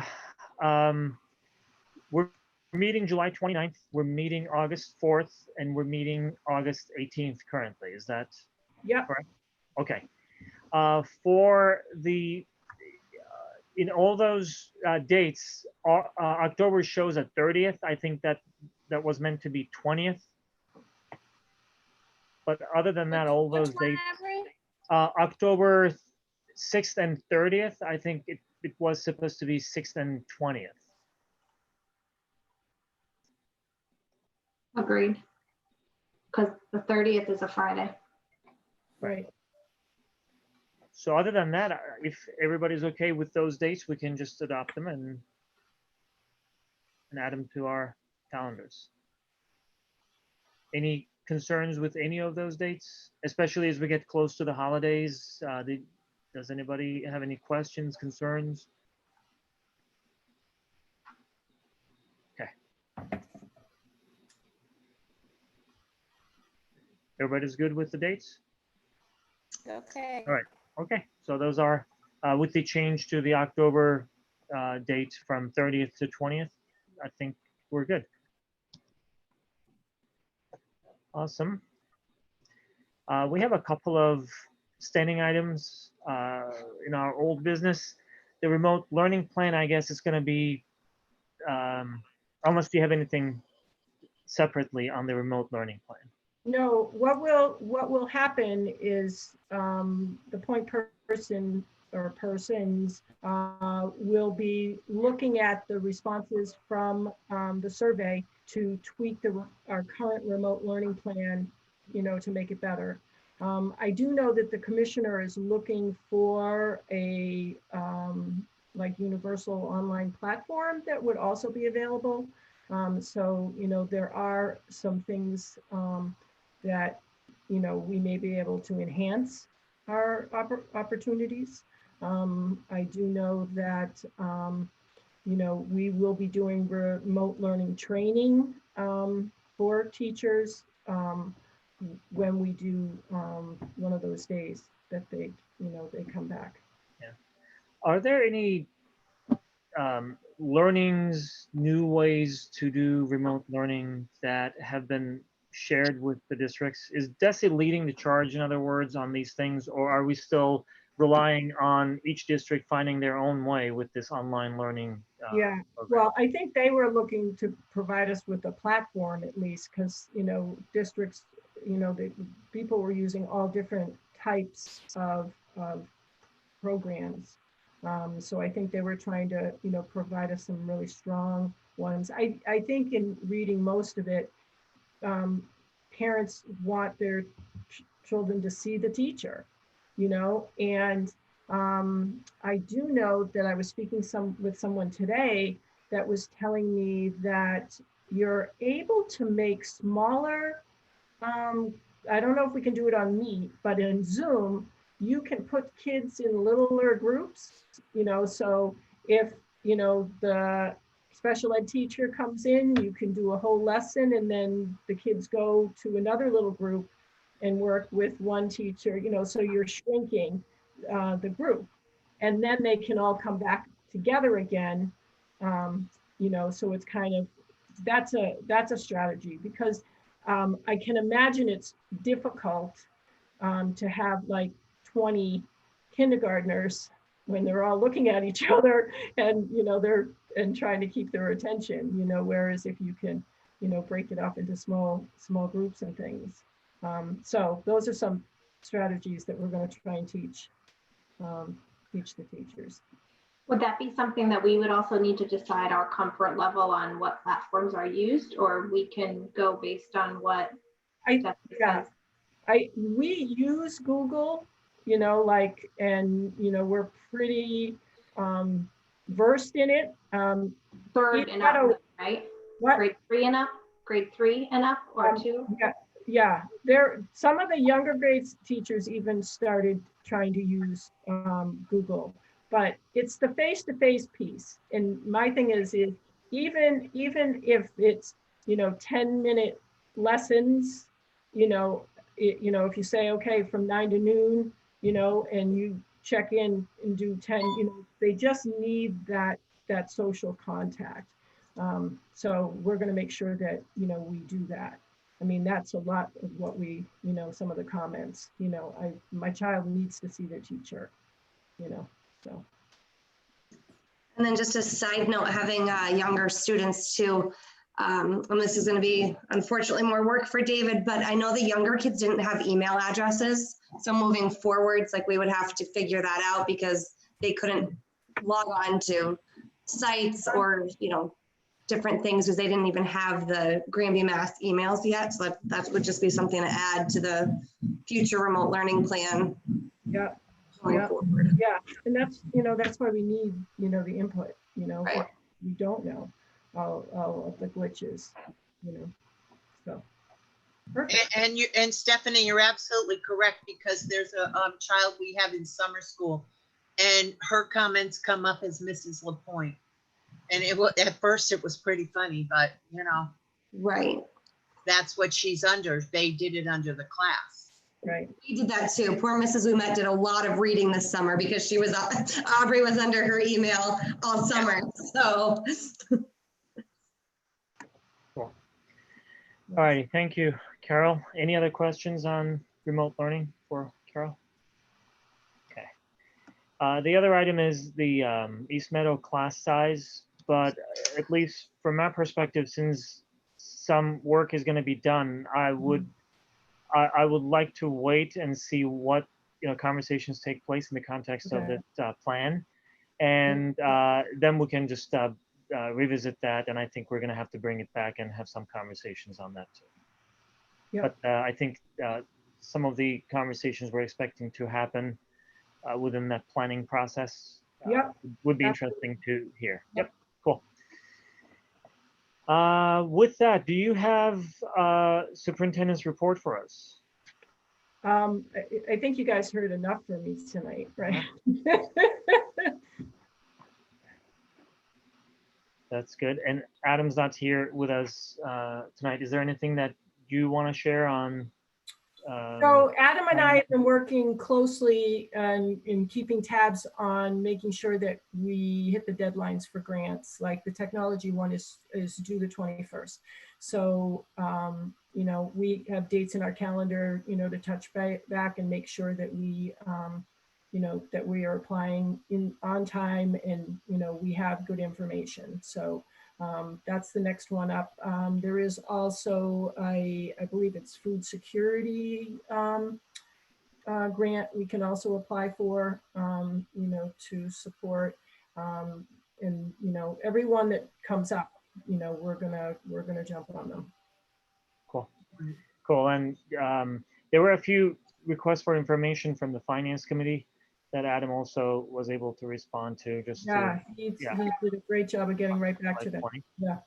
we're meeting July 29th, we're meeting August 4th, and we're meeting August 18th currently. Is that correct? Okay. For the, in all those dates, October shows a 30th. I think that was meant to be 20th. But other than that, all those dates, October 6th and 30th, I think it was supposed to be 6th and 20th. Agreed. Because the 30th is a Friday. Right. So other than that, if everybody's okay with those dates, we can just adopt them and add them to our calendars. Any concerns with any of those dates, especially as we get close to the holidays? Does anybody have any questions, concerns? Okay. Everybody's good with the dates? Okay. All right. Okay. So those are with the change to the October date from 30th to 20th. I think we're good. Awesome. We have a couple of standing items in our old business. The remote learning plan, I guess, is going to be, unless you have anything separately on the remote learning plan. No, what will happen is the point person or persons will be looking at the responses from the survey to tweak our current remote learning plan, to make it better. I do know that the commissioner is looking for a like universal online platform that would also be available. So, there are some things that, we may be able to enhance our opportunities. I do know that, we will be doing remote learning training for teachers when we do one of those days. that they, they come back. Are there any learnings, new ways to do remote learning that have been shared with the districts? Is DESE leading the charge, in other words, on these things, or are we still relying on each district finding their own way with this online learning? Yeah, program? well, I think they were looking to provide us with a platform at least, because, districts, people were using all different types of programs. So I think they were trying to, provide us some really strong ones. I think in reading most of it, parents want their children to see the teacher, and I do know that I was speaking with someone today that was telling me that you're able to make smaller, I don't know if we can do it on Meet, but in Zoom, you can put kids in littler groups, so if, the special ed teacher comes in, you can do a whole lesson and then the kids go to another little group and work with one teacher, so you're shrinking the group. And then they can all come back together again, so it's kind of, that's a strategy, because I can imagine it's difficult to have like 20 kindergartners when they're all looking at each other and, they're trying to keep their attention, whereas if you can, break it up into small groups and things. So those are some strategies that we're going to try and teach the teachers. Would that be something that we would also need to decide our comfort level on what platforms are used, or we can go based on what? We use Google, and we're pretty versed in it. Third and up, right? What? Grade 3 and up, grade 3 and up, or 2? Yeah. Some of the younger grades teachers even started trying to use Google, but it's the face-to-face piece. And my thing is even if it's 10-minute lessons, if you say, okay, from 9 to noon, and you check in and do 10, they just need that social contact. So we're going to make sure that, we do that. I mean, that's a lot of what we, some of the comments, my child needs to see their teacher, so. And then just a side note, having younger students too, and this is going to be unfortunately more work for David, but I know the younger kids didn't have email addresses. So moving forwards, like we would have to figure that out because they couldn't log on to sites or, different things because they didn't even have the Granby Mass emails yet. So that would just be something to add to the future remote learning plan. Yeah. Going forward. Yeah. And that's, that's why we need, the input, Right. We don't know all of the glitches, so. Perfect. And Stephanie, you're absolutely correct, because there's a child we have in summer school and her comments come up as Mrs. LaPointe. And at first it was pretty funny, but Right. That's what she's under. They did it under the class. Right. We did that too. Poor Mrs. Ouimet did a lot of reading this summer because she was, Aubrey was under her email all summer, so. Cool. All righty, thank you, Carol. Any other questions on remote learning for Carol? Okay. The other item is the East Meadow class size, but at least from my perspective, since some work is going to be done, I would like to wait and see what conversations take place in the context of this plan, and then we can just revisit that. And I think we're going to have to bring it back and have some conversations on that too. Yep. But I think some of the conversations we're expecting to happen within that planning process would be interesting to hear. Yep. Cool. With that, do you have superintendent's report for us? I think you guys heard enough from me tonight, right? That's good. And Adam's not here with us tonight. Is there anything that you want to share on So Adam and I have been working closely in keeping tabs on making sure that we hit the deadlines for grants. Like the technology one is due the 21st. So, you know, we have dates in our calendar, you know, to touch back and make sure that we, you know, that we are applying on time and, you know, we have good information. So that's the next one up. There is also, I believe it's food security grant we can also apply for, you know, to support. And, you know, everyone that comes up, you know, we're gonna jump on them. Cool. Cool. And there were a few requests for information from the finance committee that Adam also was able to respond to. Just Yeah, he did a great job of getting right back to that. Yeah.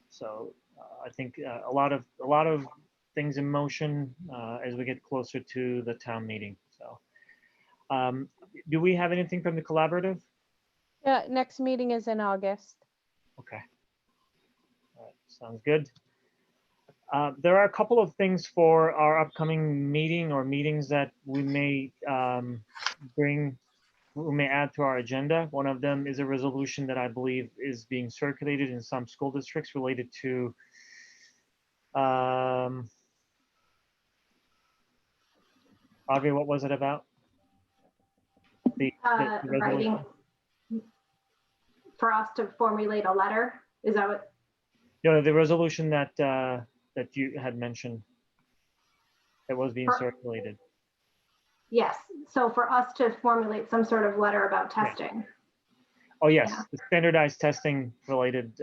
So I think a lot of things in motion as we get closer to the town meeting. So do we have anything from the collaborative? Yeah, next meeting is in August. Okay. All right, sounds good. There are a couple of things for our upcoming meeting or meetings that we may add to our agenda. One of them is a resolution that I believe is being circulated in some school districts related to Audrey, what was it about? The writing for us to formulate a letter. Is that what? You know, the resolution that that you had mentioned that was being circulated. Yes. So for us to formulate some sort of letter about testing. Yeah. Oh yes, Yeah. the standardized testing related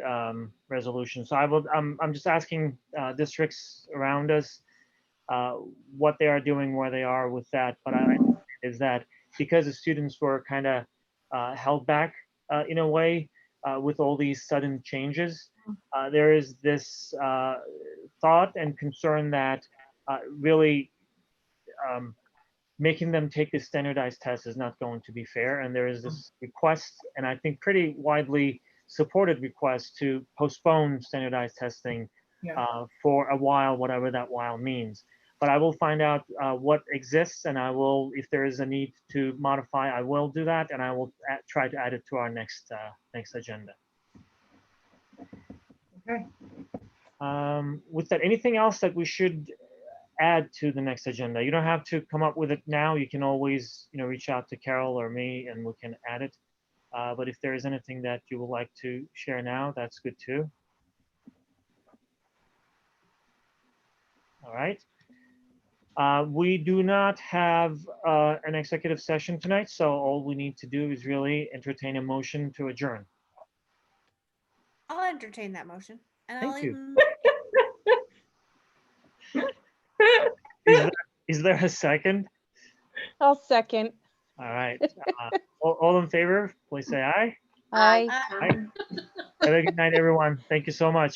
resolution. So I'm just asking districts around us what they are doing, where they are with that. But I is that because the students were kind of held back in a way with all these sudden changes, there is this thought and concern that really making them take this standardized test is not going to be fair. And there is this request, and I think pretty widely supported request, to postpone standardized testing for a while, whatever that while means. But I will find out what exists, and I will, if there is a need to modify, I will do that, and I will try to add it to our next agenda. Okay. With that, anything else that we should add to the next agenda? You don't have to come up with it now. You can always, you know, reach out to Carol or me, and we can add it. But if there is anything that you would like to share now, that's good too. All right. We do not have an executive session tonight, so all we need to do is really entertain a motion to adjourn. I'll entertain that motion. And Thank I'll you. even Is there a second? I'll second. All right. All in favor, please say aye. Aye. Aye. Have a good night, everyone. Thank you so much.